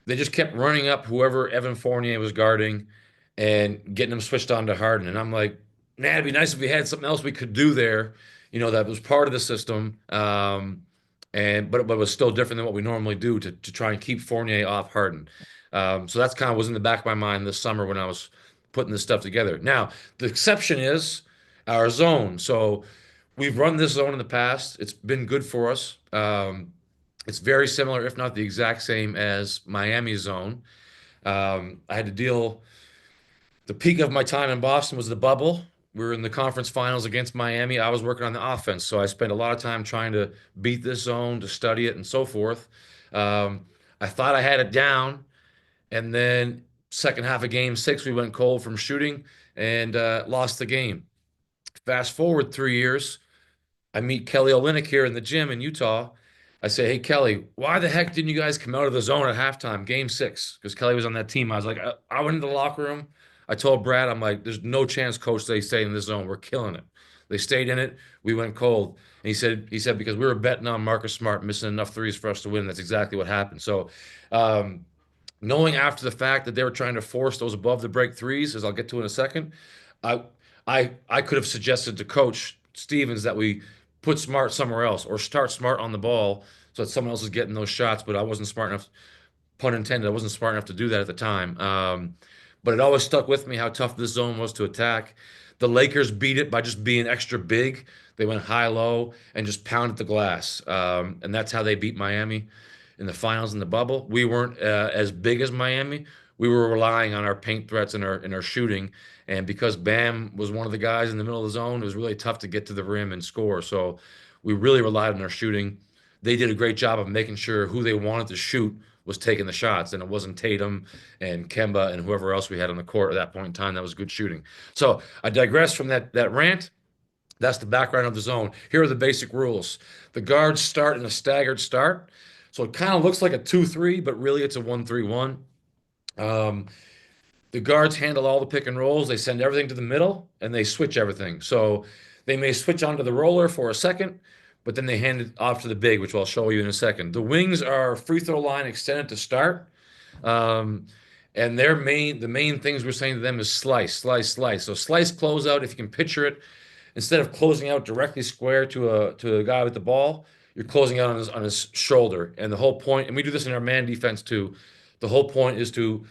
They just kept running up whoever Evan Fournier was guarding and getting them switched on to Harden. And I'm like, man, it'd be nice if we had something else we could do there, that was part of the system. But it was still different than what we normally do to try and keep Fournier off Harden. So that's kind of was in the back of my mind this summer when I was putting this stuff together. Now, the exception is our zone. So we've run this zone in the past. It's been good for us. It's very similar, if not the exact same as Miami's zone. I had to deal. The peak of my time in Boston was the bubble. We were in the conference finals against Miami. I was working on the offense, so I spent a lot of time trying to beat this zone, to study it, and so forth. Um, I thought I had it down, and then second half of game six, we went cold from shooting and lost the game. Fast forward 3 years, I meet Kelly Olynyk here in the gym in Utah. I say, "Hey Kelly, why the heck didn't you guys come out of the zone at halftime, game six?" Because Kelly was on that team. I was like, I went into the locker room. I told Brad, I'm like, "There's no chance, coach, they stay in this zone. We're killing it." They stayed in it. We went cold. And he said because we were betting on Marcus Smart missing enough threes for us to win. That's exactly what happened. So, um, knowing after the fact that they were trying to force those above the break threes, as I'll get to in a second, I I could have suggested to Coach Stevens that we put Smart somewhere else or start Smart on the ball so that someone else is getting those shots, but I wasn't smart enough, pun intended, I wasn't smart enough to do that at the time. But it always stuck with me how tough this zone was to attack. The Lakers beat it by just being extra big. They went high-low and just pounded the glass. And that's how they beat Miami in the finals in the bubble. We weren't as big as Miami. We were relying on our paint threats and our shooting. And because Bam was one of the guys in the middle of the zone, it was really tough to get to the rim and score. So we really relied on our shooting. They did a great job of making sure who they wanted to shoot was taking the shots, and it wasn't Tatum and Kemba and whoever else we had on the court at that point in time that was good shooting. So I digress from that rant. That's the background of the zone. Here are the basic rules. The guards start in a staggered start. So it kind of looks like a 2-3, but really it's a 1-3-1. Um, the guards handle all the pick and rolls. They send everything to the middle and they switch everything. So they may switch onto the roller for a second, but then they hand it off to the big, which I'll show you in a second. The wings are free throw line extended to start. Um, and the main things we're saying to them is slice, slice, slice. So slice closeout, if you can picture it, instead of closing out directly square to a guy with the ball, you're closing out on his shoulder. And the whole point, and we do this in our man defense too, the whole point is to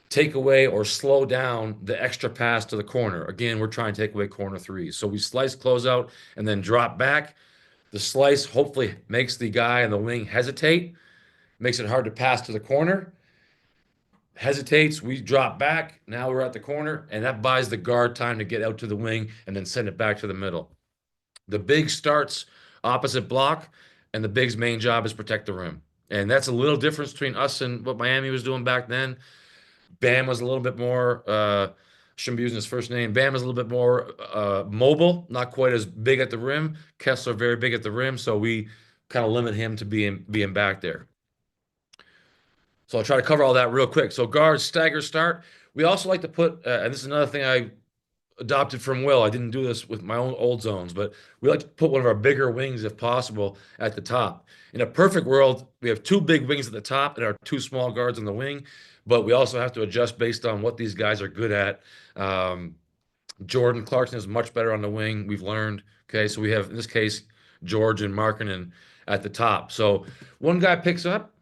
take away or slow down the extra pass to the corner. Again, we're trying to take away corner threes. So we slice closeout and then drop back. The slice hopefully makes the guy in the wing hesitate, makes it hard to pass to the corner. Hesitates, we drop back. Now we're at the corner, and that buys the guard time to get out to the wing and then send it back to the middle. The big starts opposite block, and the big's main job is protect the rim. And that's a little difference between us and what Miami was doing back then. Bam was a little bit more, shouldn't be using his first name. Bam is a little bit more mobile, not quite as big at the rim. Kessler very big at the rim, so we kind of limit him to being back there. So I'll try to cover all that real quick. So guards, stagger start. We also like to put, and this is another thing I adopted from Will. I didn't do this with my own old zones, but we like to put one of our bigger wings, if possible, at the top. In a perfect world, we have two big wings at the top and our two small guards on the wing, but we also have to adjust based on what these guys are good at. Jordan Clarkson is much better on the wing, we've learned. Okay, so we have, in this case, George and Markkanen at the top. So one guy picks up.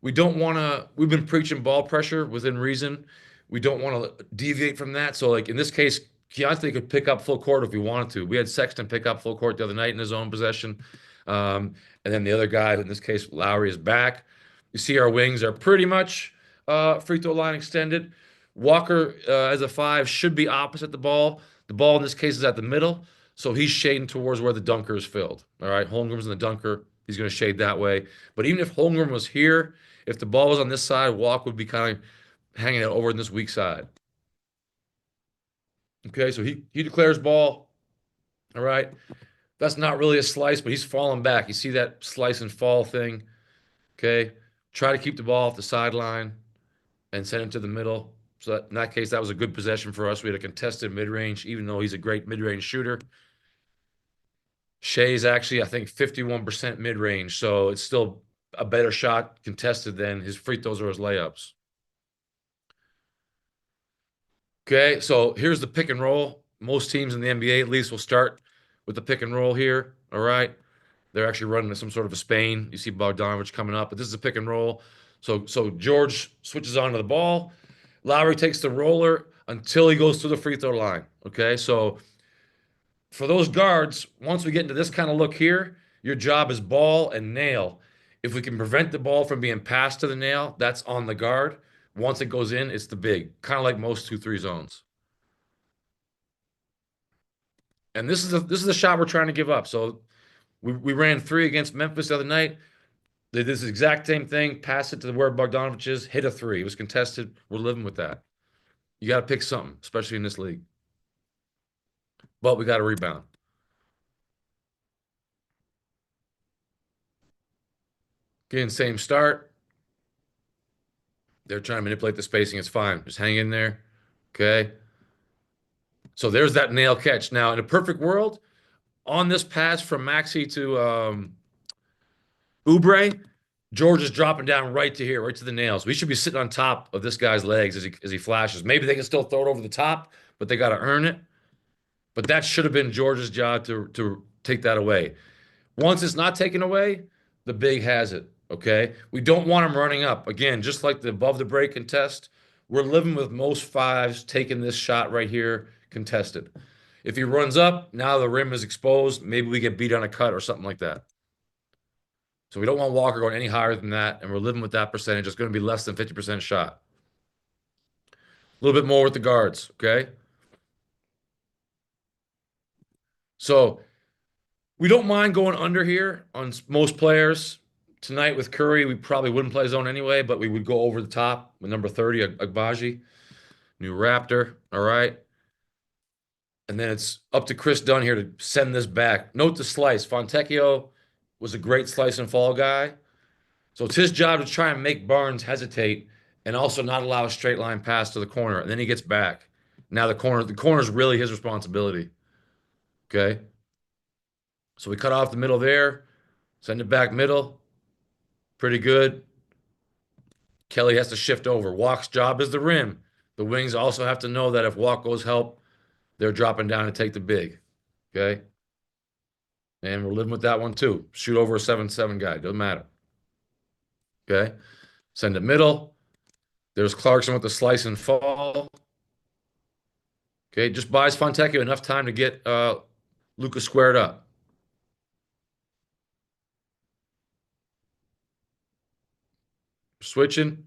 We don't want to, we've been preaching ball pressure within reason. We don't want to deviate from that. So, like in this case, Keontae could pick up full court if we wanted to. We had Sexton pick up full court the other night in his own possession. And then the other guy, in this case, Lowry, is back. You see our wings are pretty much free throw line extended. Walker, as a five, should be opposite the ball. The ball in this case is at the middle. So he's shading towards where the dunker is filled. All right. Holmgren's in the dunker. He's going to shade that way. But even if Holmgren was here, if the ball was on this side, Walk would be kind of hanging it over in this weak side. Okay, so he declares ball. All right. That's not really a slice, but he's falling back. You see that slice and fall thing? Okay. Try to keep the ball off the sideline and send it to the middle. So in that case, that was a good possession for us. We had a contested mid-range, even though he's a great mid-range shooter. Shea's actually, I think, 51% mid-range, so it's still a better shot contested than his free throws or his layups. Okay, so here's the pick and roll. Most teams in the NBA, at least, will start with the pick and roll here. All right. They're actually running some sort of a Spain. You see Bogdanovich coming up, but this is a pick and roll. So George switches onto the ball. Lowry takes the roller until he goes to the free throw line. Okay, so for those guards, once we get into this kind of look here, your job is ball and nail. If we can prevent the ball from being passed to the nail, that's on the guard. Once it goes in, it's the big, kind of like most 2-3 zones. And this is the shot we're trying to give up. So we ran 3 against Memphis the other night. They did this exact same thing, pass it to where Bogdanovich is, hit a 3. It was contested. We're living with that. You got to pick something, especially in this league. But we got to rebound. Again, same start. They're trying to manipulate the spacing. It's fine. Just hang in there. Okay. So there's that nail catch. Now, in a perfect world, on this pass from Maxi to Oubre, George is dropping down right to here, right to the nails. We should be sitting on top of this guy's legs as he flashes. Maybe they can still throw it over the top, but they got to earn it. But that should have been George's job to take that away. Once it's not taken away, the big has it. Okay. We don't want him running up. Again, just like the above the break contest, we're living with most fives taking this shot right here contested. If he runs up, now the rim is exposed. Maybe we get beat on a cut or something like that. So we don't want Walker going any higher than that, and we're living with that percentage. It's going to be less than 50% shot. A little bit more with the guards, okay? So we don't mind going under here on most players. Tonight with Curry, we probably wouldn't play zone anyway, but we would go over the top with number 30, Agbaji, new Raptor, all right? And then it's up to Chris Dunn here to send this back. Note the slice. Fontecchio was a great slice and fall guy. So it's his job to try and make Barnes hesitate and also not allow a straight line pass to the corner. And then he gets back. Now the corner's really his responsibility. Okay. So we cut off the middle there, send it back middle. Pretty good. Kelly has to shift over. Walk's job is the rim. The wings also have to know that if Walk goes help, they're dropping down to take the big. Okay. And we're living with that one too. Shoot over a 7-7 guy. Doesn't matter. Okay. Send it middle. There's Clarkson with the slice and fall. Okay. Just buys Fontecchio enough time to get Luka squared up. Switching.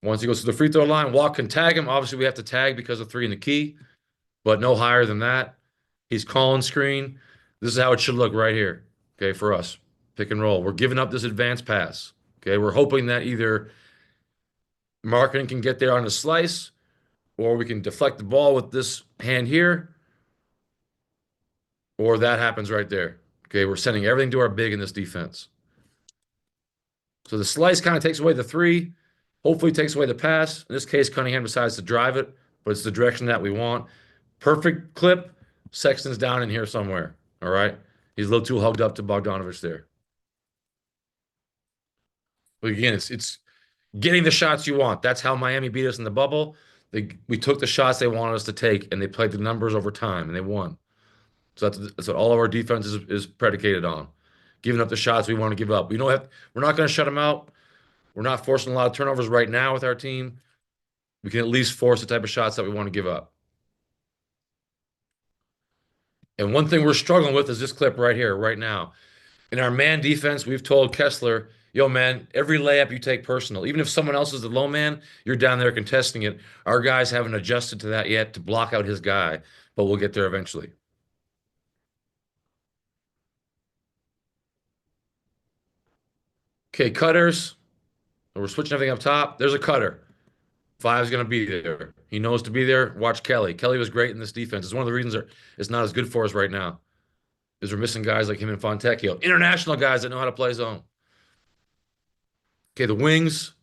Once he goes to the free throw line, Walk can tag him. Obviously, we have to tag because of 3 in the key, but no higher than that. He's calling screen. This is how it should look right here. Okay, for us. Pick and roll. We're giving up this advanced pass. Okay, we're hoping that either Marketing can get there on a slice, or we can deflect the ball with this hand here, or that happens right there. Okay, we're sending everything to our big in this defense. So the slice kind of takes away the 3, hopefully takes away the pass. In this case, Cunningham decides to drive it, but it's the direction that we want. Perfect clip. Sexton's down in here somewhere. All right. He's a little too hugged up to Bogdanovich there. But again, it's getting the shots you want. That's how Miami beat us in the bubble. We took the shots they wanted us to take, and they played the numbers over time, and they won. So that's what all of our defense is predicated on. Giving up the shots we want to give up. We're not going to shut them out. We're not forcing a lot of turnovers right now with our team. We can at least force the type of shots that we want to give up. And one thing we're struggling with is this clip right here, right now. In our man defense, we've told Kessler, yo, man, every layup you take personal. Even if someone else is the low man, you're down there contesting it. Our guys haven't adjusted to that yet to block out his guy, but we'll get there eventually. Okay, cutters. We're switching everything up top. There's a cutter. 5's going to be there. He knows to be there. Watch Kelly. Kelly was great in this defense. It's one of the reasons it's not as good for us right now, is we're missing guys like him and Fontecchio. International guys that know how to play zone. Okay, the wings.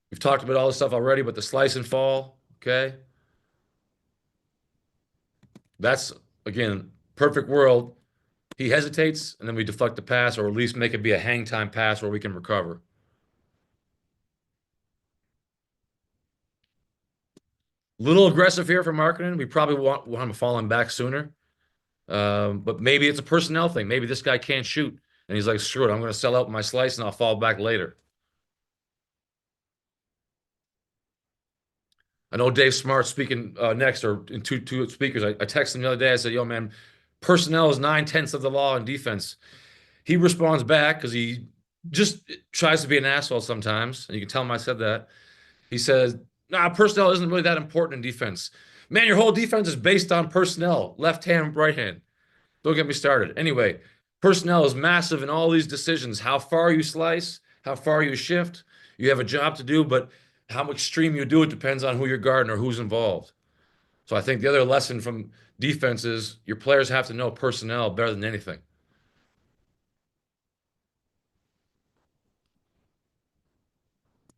We've talked about all this stuff already, but the slice and fall, okay? That's, again, perfect world. He hesitates, and then we deflect the pass, or at least make it be a hang time pass where we can recover. Little aggressive here for Marketing. We probably want him falling back sooner. But maybe it's a personnel thing. Maybe this guy can't shoot. And he's like, screw it, I'm going to sell out my slice and I'll fall back later. I know Dave Smart speaking next, or in two speakers. I texted him the other day. I said, yo, man, personnel is 9/10 of the law in defense. He responds back because he just tries to be an asshole sometimes. And you can tell him I said that. He says, nah, personnel isn't really that important in defense. Man, your whole defense is based on personnel, left hand, right hand. Don't get me started. Anyway, personnel is massive in all these decisions. How far you slice, how far you shift. You have a job to do, but how much stream you do it depends on who you're guarding or who's involved. So I think the other lesson from defense is your players have to know personnel better than anything.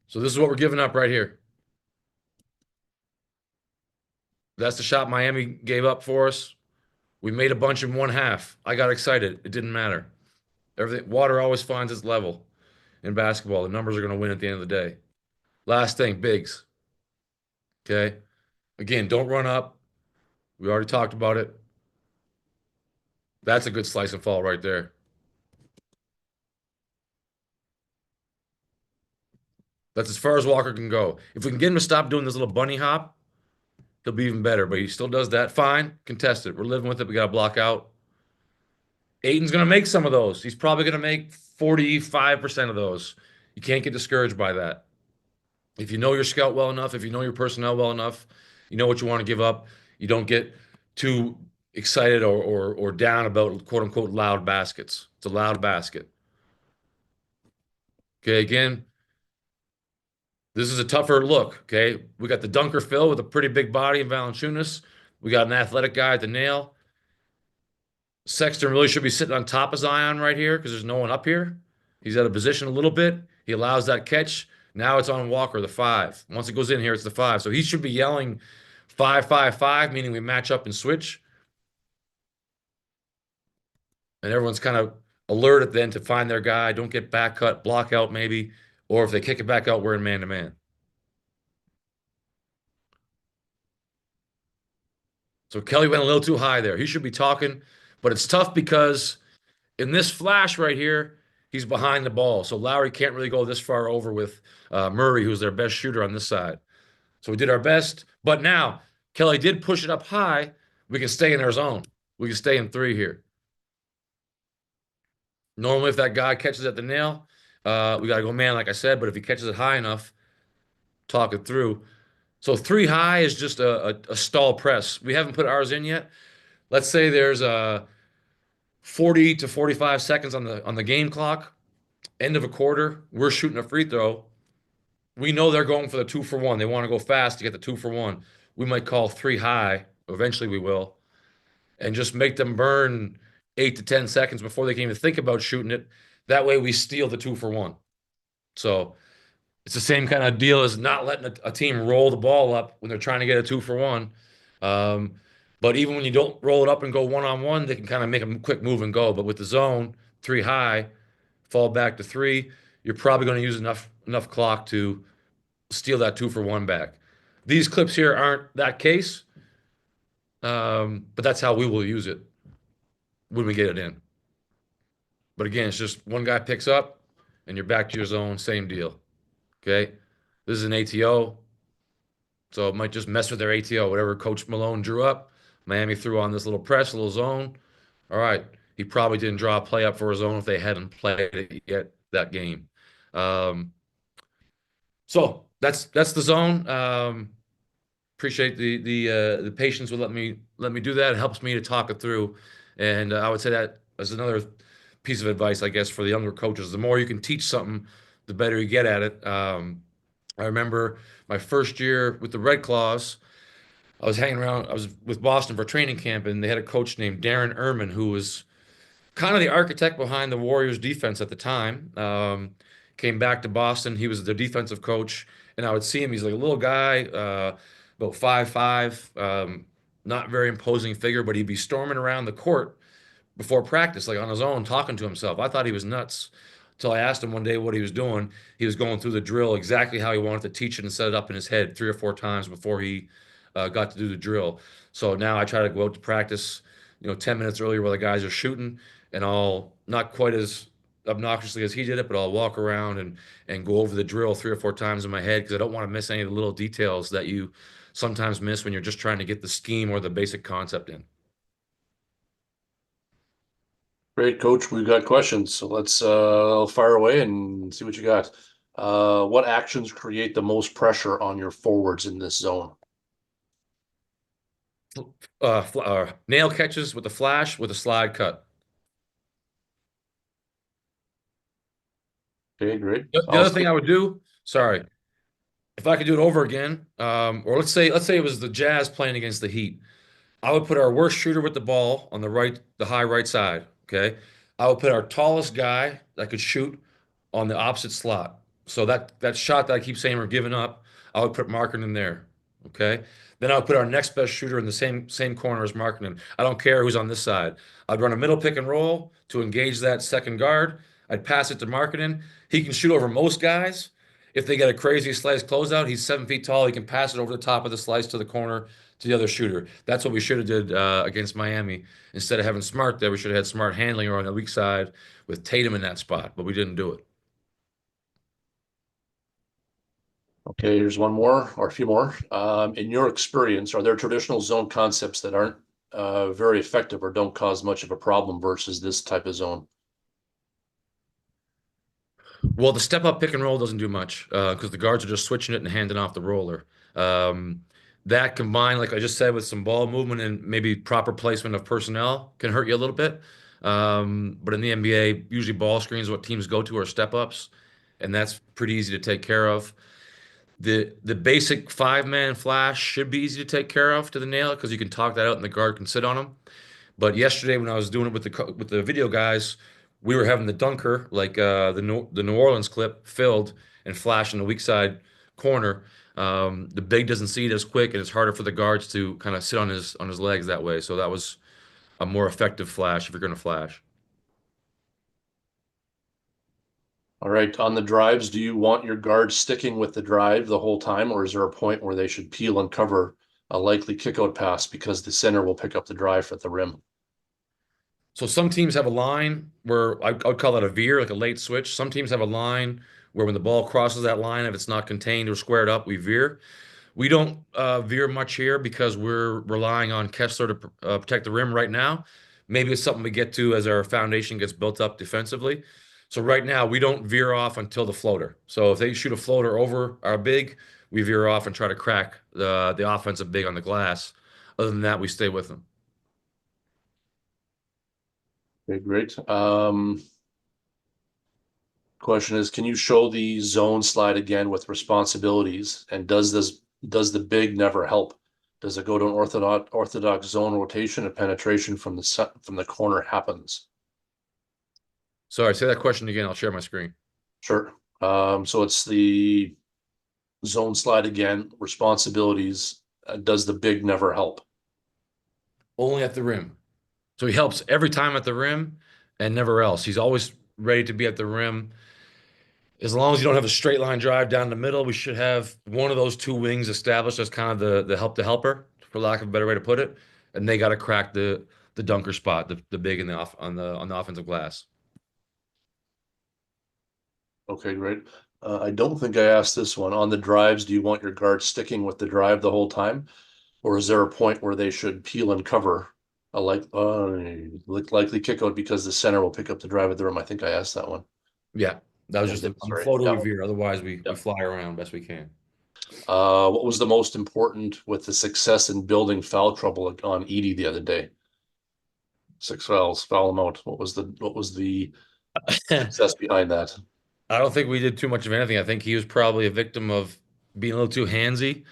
So this is what we're giving up right here. That's the shot Miami gave up for us. We made a bunch in one half. I got excited. It didn't matter. Everything, water always finds its level in basketball. The numbers are going to win at the end of the day. Last thing, bigs. Okay. Again, don't run up. We already talked about it. That's a good slice and fall right there. That's as far as Walker can go. If we can get him to stop doing this little bunny hop, he'll be even better. But he still does that. Fine. Contested. We're living with it. We got to block out. Aiton's going to make some of those. He's probably going to make 45% of those. You can't get discouraged by that. If you know your scout well enough, if you know your personnel well enough, you know what you want to give up. You don't get too excited or down about quote unquote loud baskets. It's a loud basket. Okay, again, this is a tougher look. Okay, we got the dunker Phil with a pretty big body in Valanciunas. We got an athletic guy at the nail. Sexton really should be sitting on top of Zion right here because there's no one up here. He's out of position a little bit. He allows that catch. Now it's on Walker, the 5. Once it goes in here, it's the 5. So he should be yelling 5-5-5, meaning we match up and switch. And everyone's kind of alerted then to find their guy. Don't get back cut, block out maybe. Or if they kick it back out, we're in man-to-man. So Kelly went a little too high there. He should be talking, but it's tough because in this flash right here, he's behind the ball. So Lowry can't really go this far over with Murray, who's their best shooter on this side. So we did our best. But now Kelly did push it up high. We can stay in our zone. We can stay in 3 here. Normally, if that guy catches at the nail, we got to go man, like I said. But if he catches it high enough, talk it through. So 3 high is just a stall press. We haven't put ours in yet. Let's say there's 40 to 45 seconds on the game clock. End of a quarter, we're shooting a free throw. We know they're going for the 2-for-1. They want to go fast to get the 2-for-1. We might call 3 high. Eventually, we will, and just make them burn 8 to 10 seconds before they can even think about shooting it. That way, we steal the 2-for-1. So it's the same kind of deal as not letting a team roll the ball up when they're trying to get a 2-for-1. But even when you don't roll it up and go one-on-one, they can kind of make a quick move and go. But with the zone, 3 high, fall back to 3, you're probably going to use enough clock to steal that 2-for-1 back. These clips here aren't that case, but that's how we will use it when we get it in. But again, it's just one guy picks up and you're back to your zone, same deal. Okay, this is an ATO, so it might just mess with their ATO, whatever Coach Malone drew up. Miami threw on this little press, little zone. All right, he probably didn't draw a play up for his zone if they hadn't played it yet that game. So that's the zone. Appreciate the patience with let me do that. It helps me to talk it through, and I would say that as another piece of advice, I guess, for the younger coaches. The more you can teach something, the better you get at it. I remember my first year with the Red Claws. I was hanging around. I was with Boston for training camp, and they had a coach named Darren Ehrman who was kind of the architect behind the Warriors defense at the time. Came back to Boston. He was the defensive coach, and I would see him. He's like a little guy, about 5'5", not very imposing figure, but he'd be storming around the court before practice, like on his own, talking to himself. I thought he was nuts until I asked him one day what he was doing. He was going through the drill exactly how he wanted to teach it and set it up in his head 3 or 4 times before he got to do the drill. So now I try to go out to practice, 10 minutes earlier while the guys are shooting, and I'll not quite as obnoxiously as he did it, but I'll walk around and go over the drill 3 or 4 times in my head because I don't want to miss any of the little details that you sometimes miss when you're just trying to get the scheme or the basic concept in. Great, Coach. We've got questions, so let's fire away and see what you got. What actions create the most pressure on your forwards in this zone? nail catches with the flash with a slide cut. Okay, great. The I'll other thing stick. I would do, sorry, if I could do it over again, or let's say it was the Jazz playing against the Heat. I would put our worst shooter with the ball on the right, the high right side. Okay. I would put our tallest guy that could shoot on the opposite slot. So that shot that I keep saying we're giving up, I would put Markkinen in there. Okay. Then I would put our next best shooter in the same corner as Markkinen. I don't care who's on this side. I'd run a middle pick and roll to engage that second guard. I'd pass it to Markkinen. He can shoot over most guys. If they get a crazy slice closeout, he's 7 feet tall. He can pass it over the top of the slice to the corner to the other shooter. That's what we should have did against Miami. Instead of having Smart there, we should have had Smart handling her on the weak side with Tatum in that spot, but we didn't do it. Okay, here's one more or a few more. In your experience, are there traditional zone concepts that aren't very effective or don't cause much of a problem versus this type of zone? Well, the step up pick and roll doesn't do much because the guards are just switching it and handing off the roller. Um, that combined, like I just said, with some ball movement and maybe proper placement of personnel can hurt you a little bit. But in the NBA, usually ball screens, what teams go to are step ups, and that's pretty easy to take care of. The basic 5-man flash should be easy to take care of to the nail because you can talk that out and the guard can sit on them. But yesterday when I was doing it with the video guys, we were having the dunker like the New Orleans clip filled and flash in the weak side corner. The big doesn't see it as quick, and it's harder for the guards to kind of sit on his legs that way. So that was a more effective flash if you're going to flash. All right, on the drives, do you want your guards sticking with the drive the whole time, or is there a point where they should peel and cover a likely kickout pass because the center will pick up the drive at the rim? So some teams have a line where I would call that a veer, like a late switch. Some teams have a line where when the ball crosses that line, if it's not contained or squared up, we veer. We don't veer much here because we're relying on Kessler to protect the rim right now. Maybe it's something we get to as our foundation gets built up defensively. So right now we don't veer off until the floater. So if they shoot a floater over our big, we veer off and try to crack the offensive big on the glass. Other than that, we stay with them. Okay, great. Question is, can you show the zone slide again with responsibilities? And does the big never help? Does it go to an orthodox zone rotation and penetration from the corner happens? Sorry, say that question again. I'll share my screen. Sure. So it's the zone slide again, responsibilities. Does the big never help? Only at the rim. So he helps every time at the rim and never else. He's always ready to be at the rim. As long as you don't have a straight line drive down the middle, we should have one of those two wings established as kind of the help to helper, for lack of a better way to put it. And they got to crack the dunker spot, the big in the off on the offensive glass. Okay, great. I don't think I asked this one. On the drives, do you want your guards sticking with the drive the whole time? Or is there a point where they should peel and cover a likely kick out because the center will pick up the drive at the rim? I think I asked that one. Yeah, that was Yeah, I just did. on the Sorry. floater Yeah. we veer. Otherwise, we Yeah. fly around best we can. What was the most important with the success in building foul trouble on Edie the other day? 6 fouls, foul him out. What was the success behind that? I don't think we did too much of anything. I think he was probably a victim of being a little too handsy,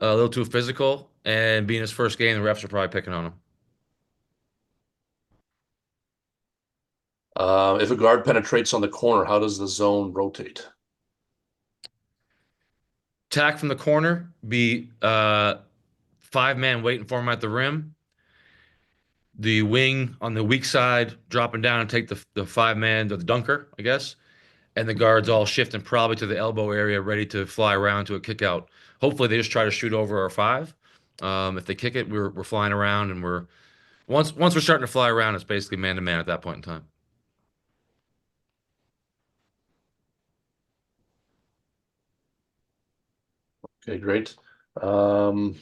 a little too physical, and being his first game, the refs are probably picking on him. If a guard penetrates on the corner, how does the zone rotate? Attack from the corner, be 5-man waiting for him at the rim. The wing on the weak side dropping down and take the 5-man, the dunker, I guess. And the guards all shifting probably to the elbow area, ready to fly around to a kick out. Hopefully, they just try to shoot over our 5. If they kick it, we're flying around, and once we're starting to fly around, it's basically man to man at that point in time. Okay, great. Um,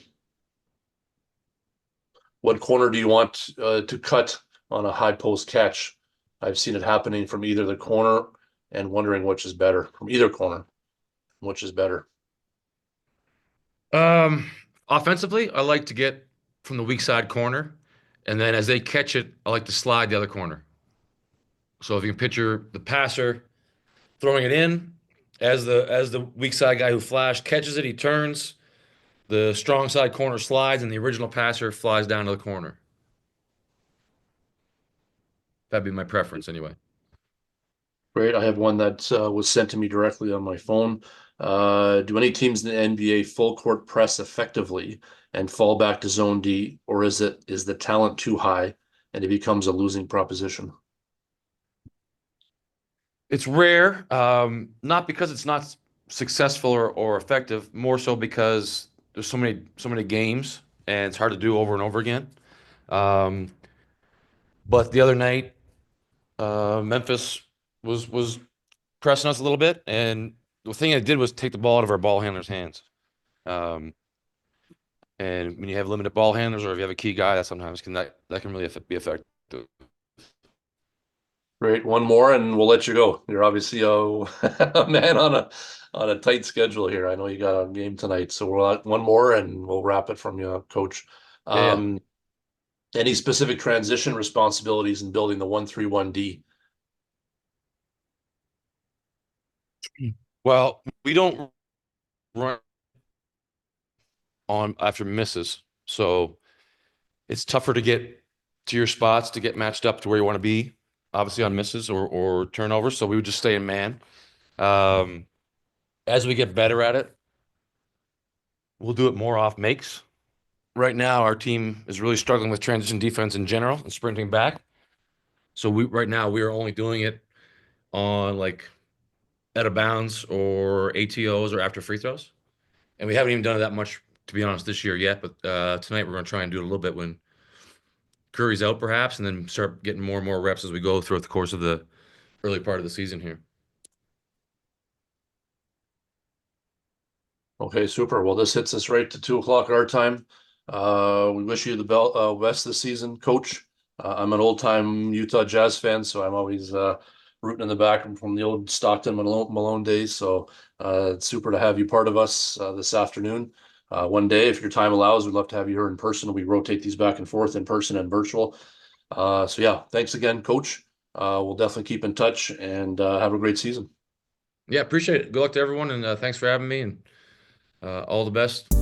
what corner do you want to cut on a high post catch? I've seen it happening from either the corner and wondering which is better. From either corner, which is better? Um, Offensively, I like to get from the weak side corner, and then as they catch it, I like to slide the other corner. So if you can picture the passer throwing it in, as the weak side guy who flashed catches it, he turns, the strong side corner slides, and the original passer flies down to the corner. That'd be my preference anyway. Great. I have one that was sent to me directly on my phone. Do any teams in the NBA full court press effectively and fall back to zone D, or is the talent too high and it becomes a losing proposition? It's rare, not because it's not successful or effective, more so because there's so many games and it's hard to do over and over again. Um, but the other night, Memphis was pressing us a little bit, and the thing it did was take the ball out of our ball handlers' hands. Um, and when you have limited ball handlers, or if you have a key guy, that sometimes that can really be effective. Great. One more, and we'll let you go. You're obviously a man on a tight schedule here. I know you got a game tonight, so we'll one more, and we'll wrap it from you, Coach. Yeah. Any specific transition responsibilities in building the 1-3-1-D? Well, we don't run on after misses, so it's tougher to get to your spots to get matched up to where you want to be. Obviously on misses or turnovers, so we would just stay in man. Um, as we get better at it, we'll do it more off makes. Right now, our team is really struggling with transition defense in general and sprinting back. So right now we are only doing it on like out of bounds or ATOs or after free throws. And we haven't even done it that much, to be honest, this year yet. But tonight we're going to try and do it a little bit when Curry's out, perhaps, and then start getting more and more reps as we go throughout the course of the early part of the season here. Okay, super. Well, this hits us right to 2 o'clock our time. We wish you the best this season, Coach. I'm an old-time Utah Jazz fan, so I'm always rooting in the back from the old Stockton Malone days. So it's super to have you part of us this afternoon. One day, if your time allows, we'd love to have you here in person. We rotate these back and forth in person and virtual. So yeah, thanks again, Coach. We'll definitely keep in touch and have a great season. Yeah, appreciate it. Good luck to everyone, and thanks for having me, and all the best.